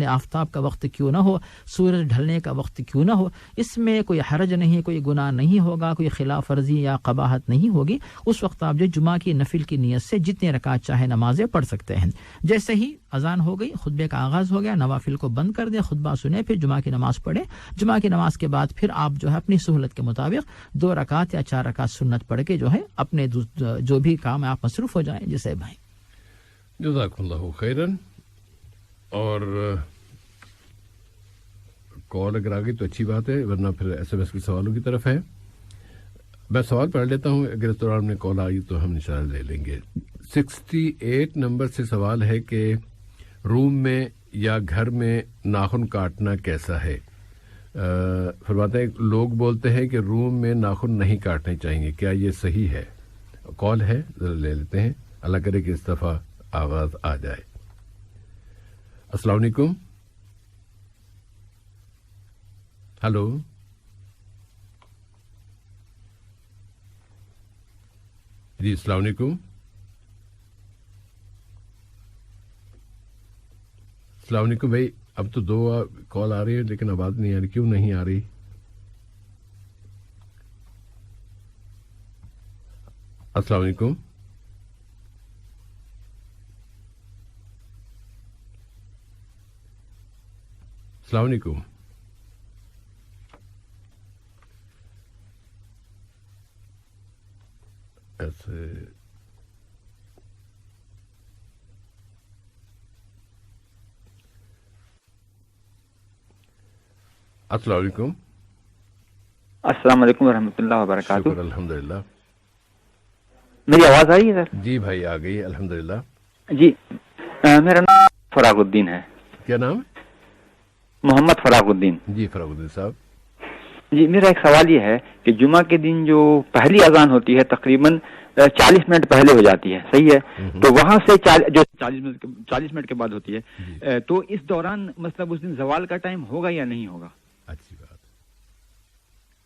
آفتاب کا وقت کیوں نہ ہو، سورج ڈھلنے کا وقت کیوں نہ ہو، اس میں کوئی حرج نہیں، کوئی گناہ نہیں ہوگا، کوئی خلاف ورزی یا قباحت نہیں ہوگی۔ اس وقت آپ جو جمعہ کی نفل کی نیت سے جتنے رکعت چاہے نمازیں پڑھ سکتے ہیں۔ جیسے ہی اذان ہو گئی خطبے کا آغاز ہو گیا، نوافل کو بند کر دیں، خطبہ سنیں، پھر جمعہ کی نماز پڑھیں۔ جمعہ کی نماز کے بعد پھر آپ جو ہے اپنی سہولت کے مطابق 2 رکعت یا 4 رکعت سنت پڑھ کے جو ہے اپنے جو بھی کام آپ مصروف ہو جائیں۔ جیسے بھائی جزاک اللہ خیرن، اور کال اگر آ گئی تو اچھی بات ہے، ورنہ پھر SMS کے سوالوں کی طرف ہے۔ میں سوال پڑھ لیتا ہوں، اگر اس دوران میں کال آئی تو ہم انشاءاللہ لے لیں گے۔ 68 نمبر سے سوال ہے کہ روم میں یا گھر میں ناخن کاٹنا کیسا ہے؟ فرماتے ہیں لوگ بولتے ہیں کہ روم میں ناخن نہیں کاٹنے چاہیے، کیا یہ صحیح ہے؟ کال ہے، ذرا لے لیتے ہیں، اللہ کرے کہ اس دفعہ آواز آ جائے۔ السلام علیکم۔ ہلو، جی السلام علیکم۔ السلام علیکم بھائی، اب تو 2 کال آ رہی ہے لیکن آواز نہیں آ رہی، کیوں نہیں آ رہی؟ السلام علیکم۔ السلام علیکم۔ ایسے السلام علیکم۔ السلام علیکم ورحمۃ اللہ وبرکاتہ۔ شکر الحمدللہ۔ میری آواز آئی ہے سر؟ جی بھائی آ گئی الحمدللہ۔ جی میرا نام فراغ الدین ہے۔ کیا نام؟ محمد فراغ الدین۔ جی فراغ الدین صاحب۔ جی میرا ایک سوال یہ ہے کہ جمعہ کے دن جو پہلی اذان ہوتی ہے تقریباً 40 منٹ پہلے ہو جاتی ہے، صحیح ہے؟ تو وہاں سے جو 40 منٹ کے بعد ہوتی ہے، تو اس دوران مطلب اس دن زوال کا ٹائم ہوگا یا نہیں ہوگا؟ اچھی بات،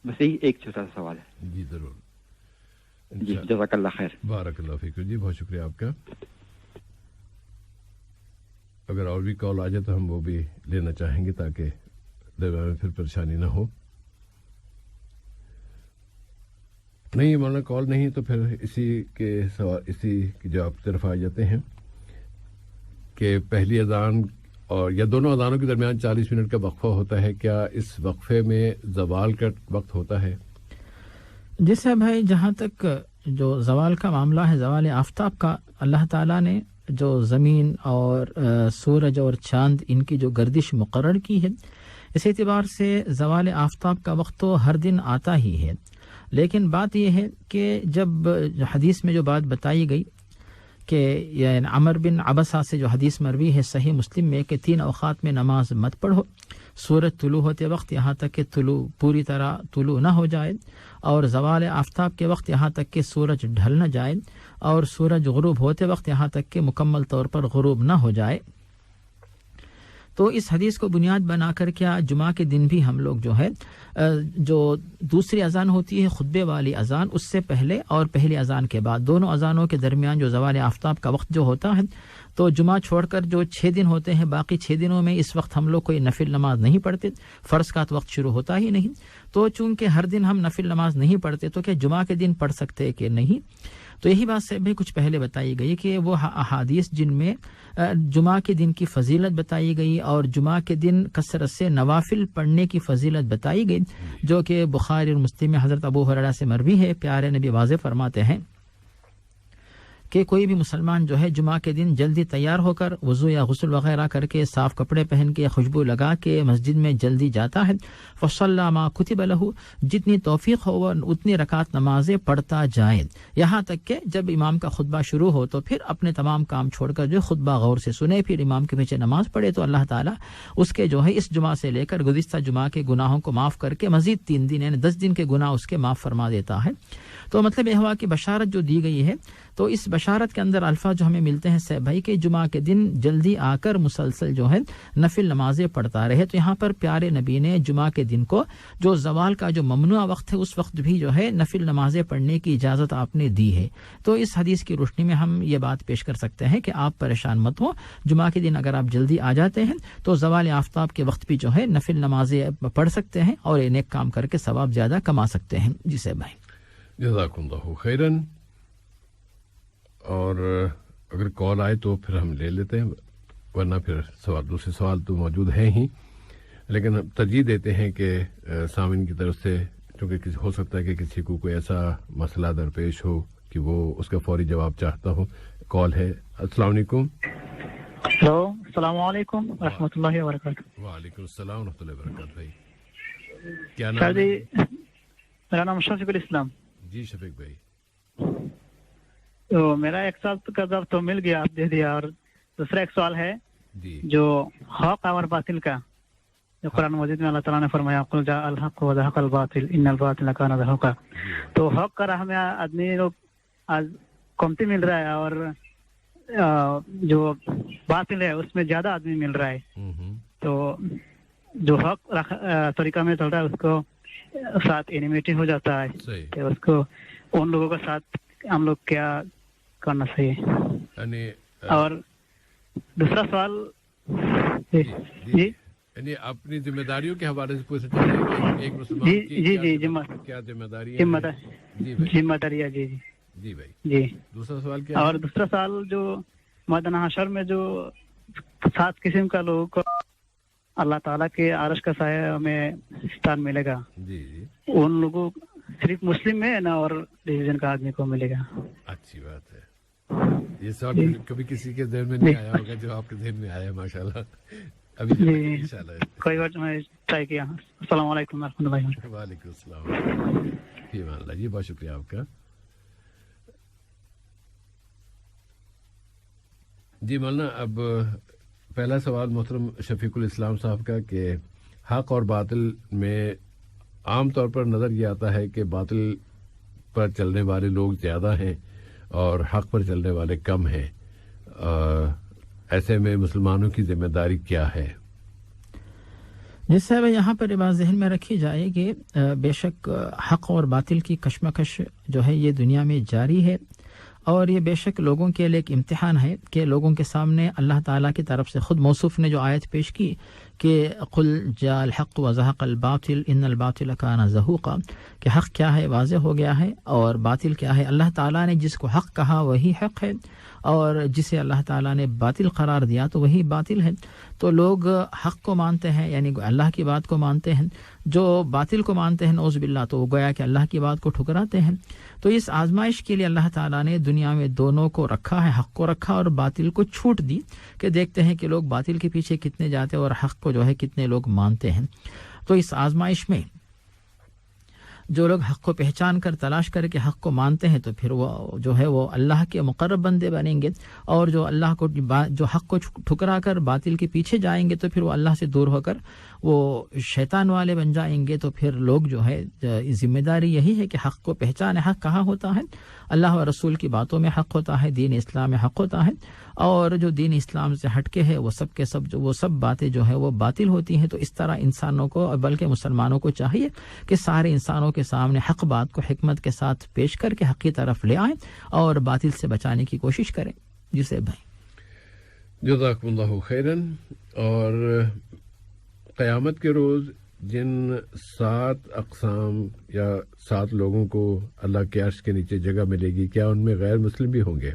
بس یہی ایک چھوٹا سا سوال ہے۔ جی ضرور، جی جزاک اللہ خیر۔ بارک اللہ فیکم جی، بہت شکریہ آپ کا۔ اگر اور بھی کال آ جائے تو ہم وہ بھی لینا چاہیں گے تاکہ درمیان میں پھر پریشانی نہ ہو۔ نہیں مولانا کال نہیں تو پھر اسی کی جواب کی طرف آ جاتے ہیں کہ پہلی اذان اور یا دونوں اذانوں کے درمیان 40 منٹ کا وقفہ ہوتا ہے، کیا اس وقفے میں زوال کا وقت ہوتا ہے؟ جیسے بھائی جہاں تک جو زوال کا معاملہ ہے، زوال آفتاب کا، اللہ تعالیٰ نے جو زمین اور سورج اور چاند ان کی جو گردش مقرر کی ہے، اس اعتبار سے زوال آفتاب کا وقت تو ہر دن آتا ہی ہے، لیکن بات یہ ہے کہ جب حدیث میں جو بات بتائی گئی کہ یعنی عمر بن عبسہ سے جو حدیث مروی ہے صحیح مسلم میں کہ 3 اوقات میں نماز مت پڑھو، سورج طلوع ہوتے وقت یہاں تک کہ پوری طرح طلوع نہ ہو جائے، اور زوال آفتاب کے وقت یہاں تک کہ سورج ڈھل نہ جائے، اور سورج غروب ہوتے وقت یہاں تک کہ مکمل طور پر غروب نہ ہو جائے۔ تو اس حدیث کو بنیاد بنا کر کیا جمعہ کے دن بھی ہم لوگ جو ہے جو دوسری اذان ہوتی ہے خطبے والی اذان، اس سے پہلے اور پہلی اذان کے بعد دونوں اذانوں کے درمیان جو زوال آفتاب کا وقت جو ہوتا ہے، تو جمعہ چھوڑ کر جو 6 دن ہوتے ہیں باقی 6 دنوں میں اس وقت ہم لوگ کوئی نفل نماز نہیں پڑھتے، فرض کا وقت شروع ہوتا ہی نہیں۔ تو چونکہ ہر دن ہم نفل نماز نہیں پڑھتے تو کیا جمعہ کے دن پڑھ سکتے کہ نہیں؟ تو یہی بات سے بھی کچھ پہلے بتائی گئی کہ وہ احادیث جن میں جمعہ کے دن کی فضیلت بتائی گئی اور جمعہ کے دن کثرت سے نوافل پڑھنے کی فضیلت بتائی گئی، جو کہ بخاری اور مسلم میں حضرت ابو ہریرہ سے مروی ہے، پیارے نبی واضح فرماتے ہیں کہ کوئی بھی مسلمان جو ہے جمعہ کے دن جلدی تیار ہو کر وضو یا غسل وغیرہ کر کے صاف کپڑے پہن کے خوشبو لگا کے مسجد میں جلدی جاتا ہے، فصلی ما کتب لہ، جتنی توفیق ہو اتنی رکعت نمازیں پڑھتا جائے، یہاں تک کہ جب امام کا خطبہ شروع ہو تو پھر اپنے تمام کام چھوڑ کر جو خطبہ غور سے سنے، پھر امام کے پیچھے نماز پڑھے، تو اللہ تعالیٰ اس کے جو ہے اس جمعہ سے لے کر گزشتہ جمعہ کے گناہوں کو معاف کر کے مزید 3 دن یعنی 10 دن کے گناہ اس کے معاف فرما دیتا ہے۔ تو مطلب یہ ہوا کہ بشارت جو دی گئی ہے، تو اس بشارت کے اندر الفاظ جو ہمیں ملتے ہیں سے بھائی کہ جمعہ کے دن جلدی آ کر مسلسل جو ہے نفل نمازیں پڑھتا رہے۔ تو یہاں پر پیارے نبی نے جمعہ کے دن کو جو زوال کا جو ممنوع وقت ہے اس وقت بھی جو ہے نفل نمازیں پڑھنے کی اجازت آپ نے دی ہے۔ تو اس حدیث کی روشنی میں ہم یہ بات پیش کر سکتے ہیں کہ آپ پریشان مت ہو، جمعہ کے دن اگر آپ جلدی آ جاتے ہیں تو زوال آفتاب کے وقت بھی جو ہے نفل نمازیں پڑھ سکتے ہیں اور یہ نیک کام کر کے ثواب زیادہ کما سکتے ہیں۔ جی سے بھائی جزاکم اللہ خیرن۔ اور اگر کال آئے تو پھر ہم لے لیتے ہیں، ورنہ پھر دوسرے سوال تو موجود ہیں ہی، لیکن ترجیح دیتے ہیں کہ سامعین کی طرف سے، چونکہ ہو سکتا ہے کہ کسی کو کوئی ایسا مسئلہ درپیش ہو کہ وہ اس کا فوری جواب چاہتا ہو۔ کال ہے۔ السلام علیکم۔ ہلو، السلام علیکم ورحمۃ اللہ وبرکاتہ۔ وعلیکم السلام ورحمۃ اللہ وبرکاتہ۔ بھائی کیا نام ہے؟ میرا نام شفیق الاسلام۔ جی شفیق بھائی، تو میرا 1 سال کا ضبط تو مل گیا، آپ دے دیا، اور دوسرا ایک سوال ہے جو حق اور باطل کا، جو قرآن مجید میں اللہ تعالیٰ نے فرمایا قل جاء الحق وزهق الباطل ان الباطل كان زهوقا، تو حق کا راہ میں آدمی لوگ آج کمتی مل رہا ہے اور جو باطل ہے اس میں زیادہ آدمی مل رہا ہے، تو جو حق طریقہ میں چل رہا ہے اس کو ساتھ انیمیٹی ہو جاتا ہے، کہ اس کو ان لوگوں کے ساتھ ہم لوگ کیا کرنا چاہیے؟ اور دوسرا سوال جی یعنی اپنی ذمہ داریوں کے حوالے سے پوچھنا چاہیے کہ ایک مسلمان کی کیا ذمہ داری ہے؟ ذمہ داری ہے۔ جی جی جی بھائی جی۔ دوسرا سوال کیا ہے؟ اور دوسرا سوال جو میدان حشر میں جو 7 قسم کا لوگوں کو اللہ تعالیٰ کے عرش کا سایہ میں ستان ملے گا، جی جی، ان لوگوں صرف مسلم میں نا اور ریلیجن کا آدمی کو ملے گا؟ اچھی بات ہے، یہ سوال کبھی کسی کے ذہن میں نہیں آیا ہوگا جو آپ کے ذہن میں آیا ہے، ماشاءاللہ۔ ابھی انشاءاللہ کوئی بات میں ٹرائی کیا۔ السلام علیکم ورحمۃ اللہ وبرکاتہ۔ وعلیکم السلام۔ جی بہت شکریہ آپ کا۔ جی مولانا، اب پہلا سوال محترم شفیق الاسلام صاحب کا کہ حق اور باطل میں عام طور پر نظر یہ آتا ہے کہ باطل پر چلنے والے لوگ زیادہ ہیں اور حق پر چلنے والے کم ہیں، ایسے میں مسلمانوں کی ذمہ داری کیا ہے؟ جس سے یہاں پر یہ بات ذہن میں رکھی جائے کہ بے شک حق اور باطل کی کشمکش جو ہے یہ دنیا میں جاری ہے، اور یہ بے شک لوگوں کے لیے ایک امتحان ہے کہ لوگوں کے سامنے اللہ تعالیٰ کی طرف سے خود موصوف نے جو آیت پیش کی کہ قل جاء الحق وزهق الباطل ان الباطل كان زهوقا، کہ حق کیا ہے واضح ہو گیا ہے اور باطل کیا ہے۔ اللہ تعالیٰ نے جس کو حق کہا وہی حق ہے، اور جسے اللہ تعالیٰ نے باطل قرار دیا تو وہی باطل ہے۔ تو لوگ حق کو مانتے ہیں یعنی اللہ کی بات کو مانتے ہیں، جو باطل کو مانتے ہیں نعوذ باللہ تو وہ گویا کہ اللہ کی بات کو ٹھکراتے ہیں۔ تو اس آزمائش کے لیے اللہ تعالیٰ نے دنیا میں دونوں کو رکھا ہے، حق کو رکھا اور باطل کو چھوٹ دی، کہ دیکھتے ہیں کہ لوگ باطل کے پیچھے کتنے جاتے ہیں اور حق کو جو ہے کتنے لوگ مانتے ہیں۔ تو اس آزمائش میں جو لوگ حق کو پہچان کر تلاش کر کے حق کو مانتے ہیں تو پھر وہ جو ہے وہ اللہ کے مقرب بندے بنیں گے، اور جو اللہ کو جو حق کو ٹھکرا کر باطل کے پیچھے جائیں گے تو پھر وہ اللہ سے دور ہو کر وہ شیطان والے بن جائیں گے۔ تو پھر لوگ جو ہے ذمہ داری یہی ہے کہ حق کو پہچانے۔ حق کہاں ہوتا ہے؟ اللہ و رسول کی باتوں میں حق ہوتا ہے، دین اسلام میں حق ہوتا ہے، اور جو دین اسلام سے ہٹ کے ہے وہ سب کے سب وہ سب باتیں جو ہے وہ باطل ہوتی ہیں۔ تو اس طرح انسانوں کو بلکہ مسلمانوں کو چاہیے کہ سارے انسانوں کے سامنے حق بات کو حکمت کے ساتھ پیش کر کے حق کی طرف لے آئیں اور باطل سے بچانے کی کوشش کریں۔ جسے بھائی جزاکم اللہ خیرن۔ اور قیامت کے روز جن 7 اقسام یا 7 لوگوں کو اللہ کے عرش کے نیچے جگہ ملے گی، کیا ان میں غیر مسلم بھی ہوں گے؟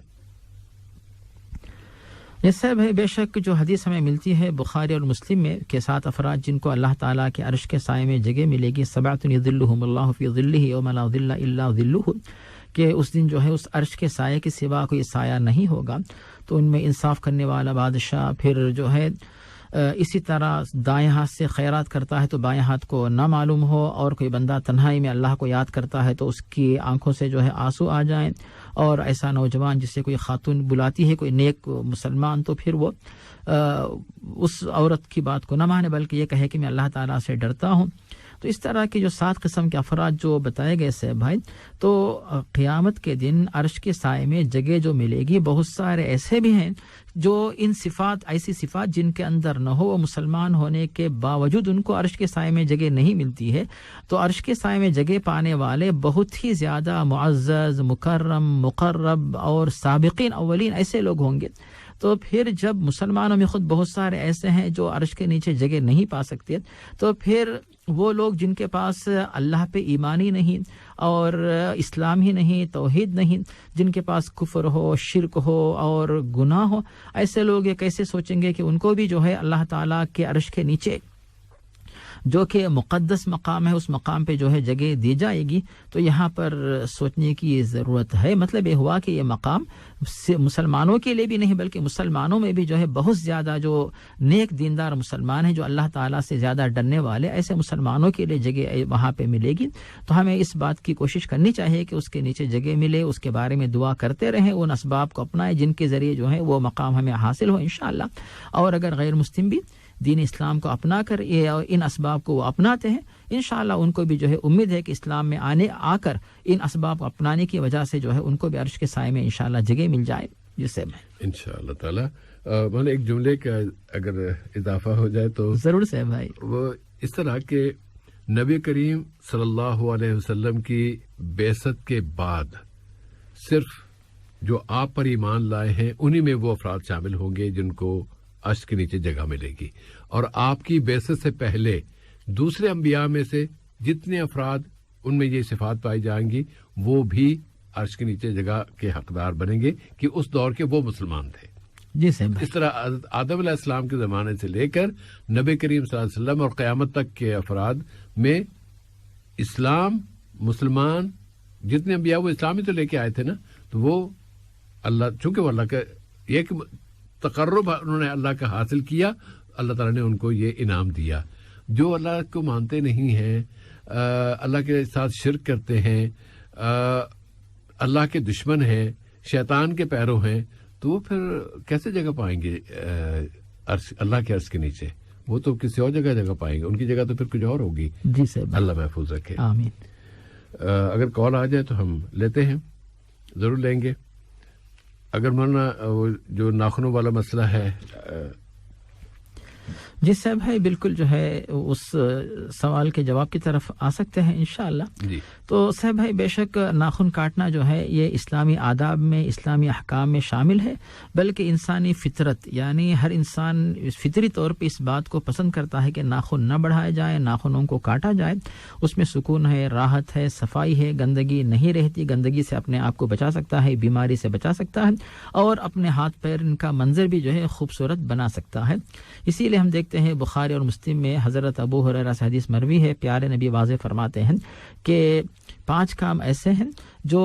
یہ سب ہے، بے شک جو حدیث ہمیں ملتی ہے بخاری اور مسلم میں کہ 7 افراد جن کو اللہ تعالیٰ کے عرش کے سائے میں جگہ ملے گی، 7 یظلھم اللہ فی ظلہ یوم لا ظل الا ظلہ، کہ اس دن جو ہے اس عرش کے سائے کے سوا کوئی سایہ نہیں ہوگا۔ تو ان میں انصاف کرنے والا بادشاہ، پھر جو ہے اسی طرح دائیں ہاتھ سے خیرات کرتا ہے تو بائیں ہاتھ کو نہ معلوم ہو، اور کوئی بندہ تنہائی میں اللہ کو یاد کرتا ہے تو اس کی آنکھوں سے جو ہے آنسو آ جائیں، اور ایسا نوجوان جسے کوئی خاتون بلاتی ہے کوئی نیک مسلمان تو پھر وہ اس عورت کی بات کو نہ مانے بلکہ یہ کہے کہ میں اللہ تعالیٰ سے ڈرتا ہوں۔ تو اس طرح کے جو 7 قسم کے افراد جو بتائے گئے سے بھائی، تو قیامت کے دن عرش کے سائے میں جگہ جو ملے گی، بہت سارے ایسے بھی ہیں جو ان صفات، ایسی صفات جن کے اندر نہ ہو، وہ مسلمان ہونے کے باوجود ان کو عرش کے سائے میں جگہ نہیں ملتی ہے۔ تو عرش کے سائے میں جگہ پانے والے بہت ہی زیادہ معزز، مکرم، مقرب اور سابقین اولین ایسے لوگ ہوں گے۔ تو پھر جب مسلمانوں میں خود بہت سارے ایسے ہیں جو عرش کے نیچے جگہ نہیں پا سکتے، تو پھر وہ لوگ جن کے پاس اللہ پہ ایمان ہی نہیں اور اسلام ہی نہیں، توحید نہیں، جن کے پاس کفر ہو، شرک ہو اور گناہ ہو، ایسے لوگ یہ کیسے سوچیں گے کہ ان کو بھی جو ہے اللہ تعالیٰ کے عرش کے نیچے جو کہ مقدس مقام ہے اس مقام پہ جو ہے جگہ دی جائے گی؟ تو یہاں پر سوچنے کی ضرورت ہے۔ مطلب یہ ہوا کہ یہ مقام مسلمانوں کے لیے بھی نہیں بلکہ مسلمانوں میں بھی جو ہے بہت زیادہ جو نیک دیندار مسلمان ہیں، جو اللہ تعالیٰ سے زیادہ ڈرنے والے، ایسے مسلمانوں کے لیے جگہ وہاں پہ ملے گی۔ تو ہمیں اس بات کی کوشش کرنی چاہیے کہ اس کے نیچے جگہ ملے، اس کے بارے میں دعا کرتے رہیں، ان اسباب کو اپنائیں جن کے ذریعے جو ہے وہ مقام ہمیں حاصل ہو انشاءاللہ۔ اور اگر غیر مسلم بھی دین اسلام کو اپنا کر ان اسباب کو وہ اپناتے ہیں، انشاءاللہ ان کو بھی جو ہے امید ہے کہ اسلام میں آ کر ان اسباب کو اپنانے کی وجہ سے جو ہے ان کو بھی عرش کے سائے میں انشاءاللہ جگہ مل جائے۔ جسے میں انشاءاللہ تعالی میں ایک جملے کا اگر اضافہ ہو جائے تو ضرور سے بھائی، وہ اس طرح کہ نبی کریم صلی اللہ علیہ وسلم کی بعثت کے بعد صرف جو آپ پر ایمان لائے ہیں انہی میں وہ افراد شامل ہوں گے جن کو عرش کے نیچے جگہ ملے گی، اور آپ کی بعثت سے پہلے دوسرے انبیاء میں سے جتنے افراد ان میں یہ صفات پائی جائیں گی وہ بھی عرش کے نیچے جگہ کے حقدار بنیں گے کہ اس دور کے وہ مسلمان تھے۔ جی صاحب، اس طرح آدم علیہ السلام کے زمانے سے لے کر نبی کریم صلی اللہ علیہ وسلم اور قیامت تک کے افراد میں اسلام، مسلمان جتنے انبیاء وہ اسلام ہی تو لے کے آئے تھے نا، تو وہ اللہ چونکہ وہ اللہ کا ایک تقرب انہوں نے اللہ کا حاصل کیا، اللہ تعالیٰ نے ان کو یہ انعام دیا۔ جو اللہ کو مانتے نہیں ہیں، اللہ کے ساتھ شرک کرتے ہیں، اللہ کے دشمن ہیں، شیطان کے پیرو ہیں، تو وہ پھر کیسے جگہ پائیں گے اللہ کے عرش کے نیچے؟ وہ تو کسی اور جگہ پائیں گے، ان کی جگہ تو پھر کچھ اور ہوگی۔ جی صاحب، اللہ محفوظ رکھے، آمین۔ اگر کال آ جائے تو ہم لیتے ہیں، ضرور لیں گے۔ اگر مرنا جو ناخنوں والا مسئلہ ہے، جی صاحب ہے، بالکل جو ہے اس سوال کے جواب کی طرف آ سکتے ہیں انشاءاللہ۔ جی تو صاحب بھائی، بے شک ناخن کاٹنا جو ہے یہ اسلامی آداب میں، اسلامی احکام میں شامل ہے، بلکہ انسانی فطرت، یعنی ہر انسان فطری طور پہ اس بات کو پسند کرتا ہے کہ ناخن نہ بڑھائے جائیں، ناخنوں کو کاٹا جائے۔ اس میں سکون ہے، راحت ہے، صفائی ہے، گندگی نہیں رہتی، گندگی سے اپنے آپ کو بچا سکتا ہے، بیماری سے بچا سکتا ہے، اور اپنے ہاتھ پیر ان کا منظر بھی جو ہے خوبصورت بنا سکتا ہے۔ اسی لیے ہم دیکھتے ہیں بخاری اور مسلم میں حضرت ابو ہریرہ سے حدیث مروی ہے، پیارے نبی واضح فرماتے ہیں کہ 5 کام ایسے ہیں جو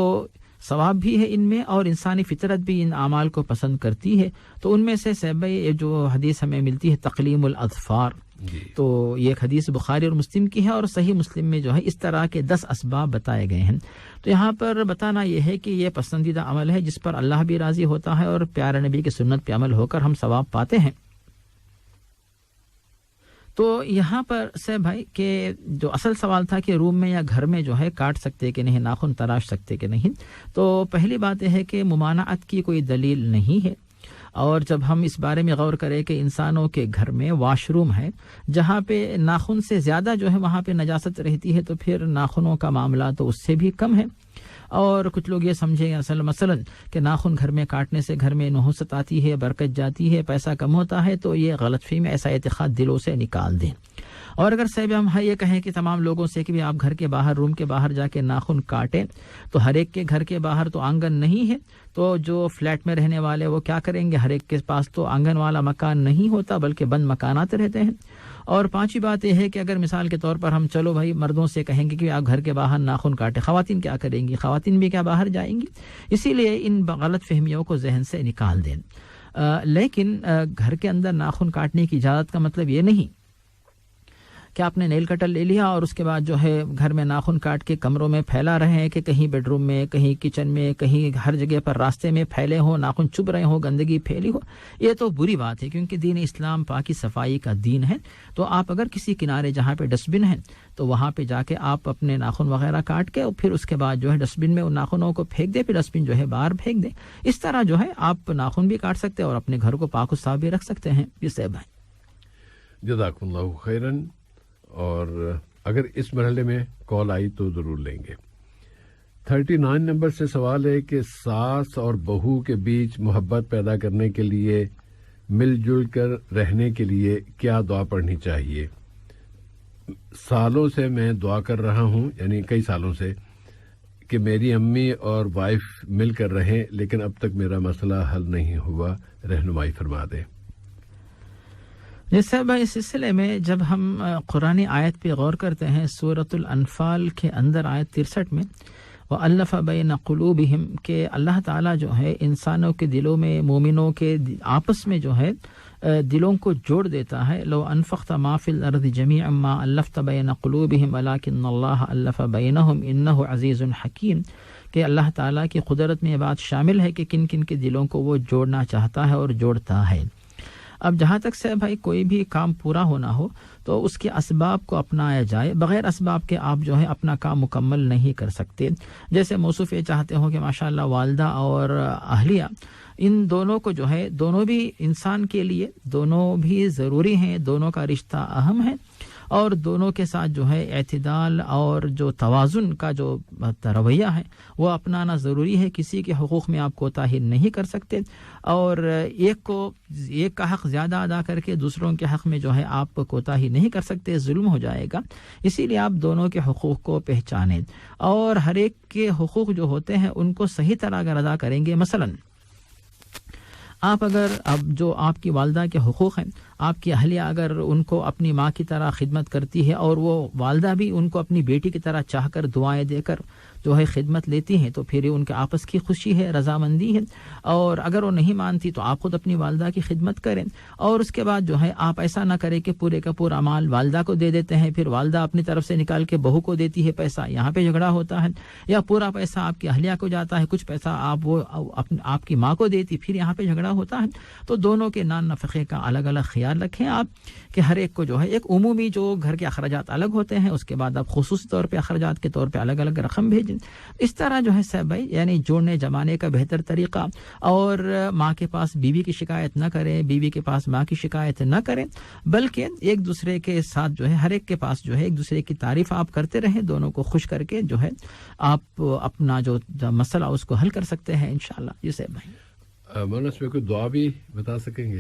ثواب بھی ہے ان میں اور انسانی فطرت بھی ان اعمال کو پسند کرتی ہے۔ تو ان میں سے صاحب یہ جو حدیث ہمیں ملتی ہے تقلیم الاظفار، تو یہ ایک حدیث بخاری اور مسلم کی ہے، اور صحیح مسلم میں جو ہے اس طرح کے 10 اسباب بتائے گئے ہیں. تو یہاں پر بتانا یہ ہے کہ یہ پسندیدہ عمل ہے جس پر اللہ بھی راضی ہوتا ہے اور پیارے نبی کی سنت پہ عمل ہو کر ہم ثواب پاتے ہیں. تو یہاں پر سے بھائی کہ جو اصل سوال تھا کہ روم میں یا گھر میں جو ہے کاٹ سکتے کہ نہیں، ناخن تراش سکتے کہ نہیں، تو پہلی بات یہ ہے کہ ممانعت کی کوئی دلیل نہیں ہے. اور جب ہم اس بارے میں غور کریں کہ انسانوں کے گھر میں واش روم ہے جہاں پہ ناخن سے زیادہ جو ہے وہاں پہ نجاست رہتی ہے، تو پھر ناخنوں کا معاملہ تو اس سے بھی کم ہے. اور کچھ لوگ یہ سمجھیں مثلا کہ ناخن گھر میں کاٹنے سے گھر میں نحوست آتی ہے، برکت جاتی ہے، پیسہ کم ہوتا ہے، تو یہ غلط فہمی، ایسا اعتقاد دلوں سے نکال دیں. اور اگر صاحب ہم یہ کہیں کہ تمام لوگوں سے کہ بھی آپ گھر کے باہر، روم کے باہر جا کے ناخن کاٹیں، تو ہر ایک کے گھر کے باہر تو آنگن نہیں ہے، تو جو فلیٹ میں رہنے والے وہ کیا کریں گے؟ ہر ایک کے پاس تو آنگن والا مکان نہیں ہوتا بلکہ بند مکانات رہتے ہیں. اور پانچویں بات یہ ہے کہ اگر مثال کے طور پر ہم چلو بھائی مردوں سے کہیں گے کہ آپ گھر کے باہر ناخن کاٹیں، خواتین کیا کریں گی؟ خواتین بھی کیا باہر جائیں گی؟ اسی لیے ان غلط فہمیوں کو ذہن سے نکال دیں. لیکن گھر کے اندر ناخن کاٹنے کی اجازت کا مطلب یہ نہیں کہ آپ نے نیل کٹر لے لیا اور اس کے بعد جو ہے گھر میں ناخن کاٹ کے کمروں میں پھیلا رہے ہیں، کہ کہیں بیڈ روم میں، کہیں کچن میں، کہیں ہر جگہ پر راستے میں پھیلے ہوں، ناخن چبھ رہے ہوں، گندگی پھیلی ہو. یہ تو بری بات ہے، کیونکہ دین اسلام پاکی صفائی کا دین ہے. تو آپ اگر کسی کنارے جہاں پہ ڈسٹ بن ہے تو وہاں پہ جا کے آپ اپنے ناخن وغیرہ کاٹ کے اور پھر اس کے بعد جو ہے ڈسٹ بن میں ان ناخنوں کو پھینک دیں، پھر ڈسٹ بن جو ہے باہر پھینک دیں. اس طرح جو ہے آپ ناخن بھی کاٹ سکتے ہیں اور اپنے گھر کو پاک و صاف بھی رکھ سکتے ہیں. یہ صاحب ہے. جزاکم اللہ خیرن. اور اگر اس مرحلے میں کال آئی تو ضرور لیں گے. 39 نمبر سے سوال ہے کہ ساس اور بہو کے بیچ محبت پیدا کرنے کے لیے، مل جل کر رہنے کے لیے کیا دعا پڑھنی چاہیے؟ سالوں سے میں دعا کر رہا ہوں، یعنی کئی سالوں سے، کہ میری امی اور وائف مل کر رہیں، لیکن اب تک میرا مسئلہ حل نہیں ہوا. رہنمائی فرما دیں. جیسے بھائی اس سلسلے میں جب ہم قرآن آیت پہ غور کرتے ہیں، سورۃ الانفال کے اندر آیت 63 میں وَأَلَّفَ بَيْنَ قُلُوبِهِمْ، کہ اللہ تعالیٰ جو ہے انسانوں کے دلوں میں، مومنوں کے آپس میں جو ہے دلوں کو جوڑ دیتا ہے. لو انفقت ما فی الارض جمیعا ما الفت بین قلوبہم ولکن اللہ الف بینہم انہ عزیز حکیم، کہ اللہ تعالیٰ کی قدرت میں یہ بات شامل ہے کہ کن کن کے دلوں کو وہ جوڑنا چاہتا ہے اور جوڑتا ہے. اب جہاں تک سے بھائی کوئی بھی کام پورا ہونا ہو تو اس کے اسباب کو اپنایا جائے. بغیر اسباب کے آپ جو ہے اپنا کام مکمل نہیں کر سکتے. جیسے موصوف یہ چاہتے ہو کہ ماشاءاللہ والدہ اور اہلیہ، ان دونوں کو جو ہے، دونوں بھی انسان کے لیے دونوں بھی ضروری ہیں، دونوں کا رشتہ اہم ہے، اور دونوں کے ساتھ جو ہے اعتدال اور جو توازن کا جو رویہ ہے وہ اپنانا ضروری ہے. کسی کے حقوق میں آپ کوتاہی نہیں کر سکتے، اور ایک کا حق زیادہ ادا کر کے دوسروں کے حق میں جو ہے آپ کوتاہی نہیں کر سکتے، ظلم ہو جائے گا. اسی لیے آپ دونوں کے حقوق کو پہچانیں، اور ہر ایک کے حقوق جو ہوتے ہیں ان کو صحیح طرح اگر ادا کریں گے. مثلا آپ اگر اب جو آپ کی والدہ کے حقوق ہیں، آپ کی اہلیہ اگر ان کو اپنی ماں کی طرح خدمت کرتی ہے اور وہ والدہ بھی ان کو اپنی بیٹی کی طرح چاہ کر دعائیں دے کر جو ہے خدمت لیتی ہیں، تو پھر ان کے آپس کی خوشی ہے، رضامندی ہے. اور اگر وہ نہیں مانتی تو آپ خود اپنی والدہ کی خدمت کریں. اور اس کے بعد جو ہے آپ ایسا نہ کریں کہ پورے کا پورا مال والدہ کو دے دیتے ہیں، پھر والدہ اپنی طرف سے نکال کے بہو کو دیتی ہے پیسہ، یہاں پہ جھگڑا ہوتا ہے. یا پورا پیسہ آپ کی اہلیہ کو جاتا ہے، کچھ پیسہ آپ کی ماں کو دیتی، پھر یہاں پہ جھگڑا ہوتا ہے. تو دونوں کے نان نفقے کا الگ الگ خیال رکھیں آپ، کہ ہر ایک کو جو ہے ایک عمومی جو گھر کے اخراجات الگ ہوتے ہیں، اس کے بعد آپ خصوصی طور پہ اخراجات کے طور پہ الگ الگ رقم بھیجیں. اس طرح جو ہے صاحب بھائی یعنی جوڑنے جمانے کا بہتر طریقہ. اور ماں کے پاس بیوی کی شکایت نہ کریں، بیوی کے پاس ماں کی شکایت نہ کریں، بلکہ ایک دوسرے کے ساتھ جو ہے ہر ایک کے پاس جو ہے ایک دوسرے کی تعریف آپ کرتے رہیں، دونوں کو خوش کر کے جو ہے آپ اپنا جو مسئلہ اس کو حل کر سکتے ہیں انشاءاللہ. یہ صاحب بھائی مولانا اس میں کوئی دعا بھی بتا سکیں گے؟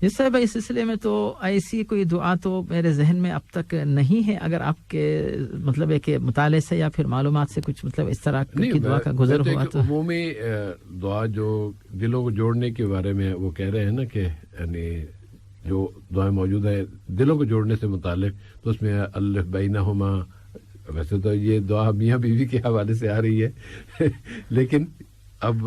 جس سے بھائی اس سلسلے میں تو ایسی کوئی دعا تو میرے ذہن میں اب تک نہیں ہے. اگر آپ کے مطلب ہے کہ مطالعے سے یا پھر معلومات سے کچھ مطلب اس طرح کی دعا کا گزر ہوا تو عمومی دعا جو دلوں کو جوڑنے کے بارے میں وہ کہہ رہے ہیں نا، کہ یعنی جو دعائیں موجود ہیں دلوں کو جوڑنے سے متعلق، تو اس میں الف بینہما، ویسے تو یہ دعا میاں بیوی کے حوالے سے آ رہی ہے لیکن اب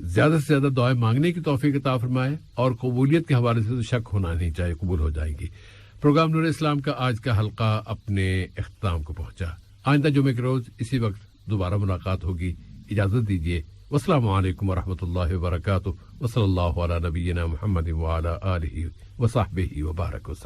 زیادہ سے زیادہ دعائیں مانگنے کی توفیق عطا فرمائے، اور قبولیت کے حوالے سے تو شک ہونا نہیں چاہیے، قبول ہو جائیں گی۔ پروگرام نور اسلام کا آج کا حلقہ اپنے اختتام کو پہنچا۔ آئندہ جمعے کے روز اسی وقت دوبارہ ملاقات ہوگی، اجازت دیجیے، والسلام علیکم ورحمۃ اللہ وبرکاتہ، وصلی اللہ علی نبینا محمد وعلی آلہ وصحبہ وبارک وسلم۔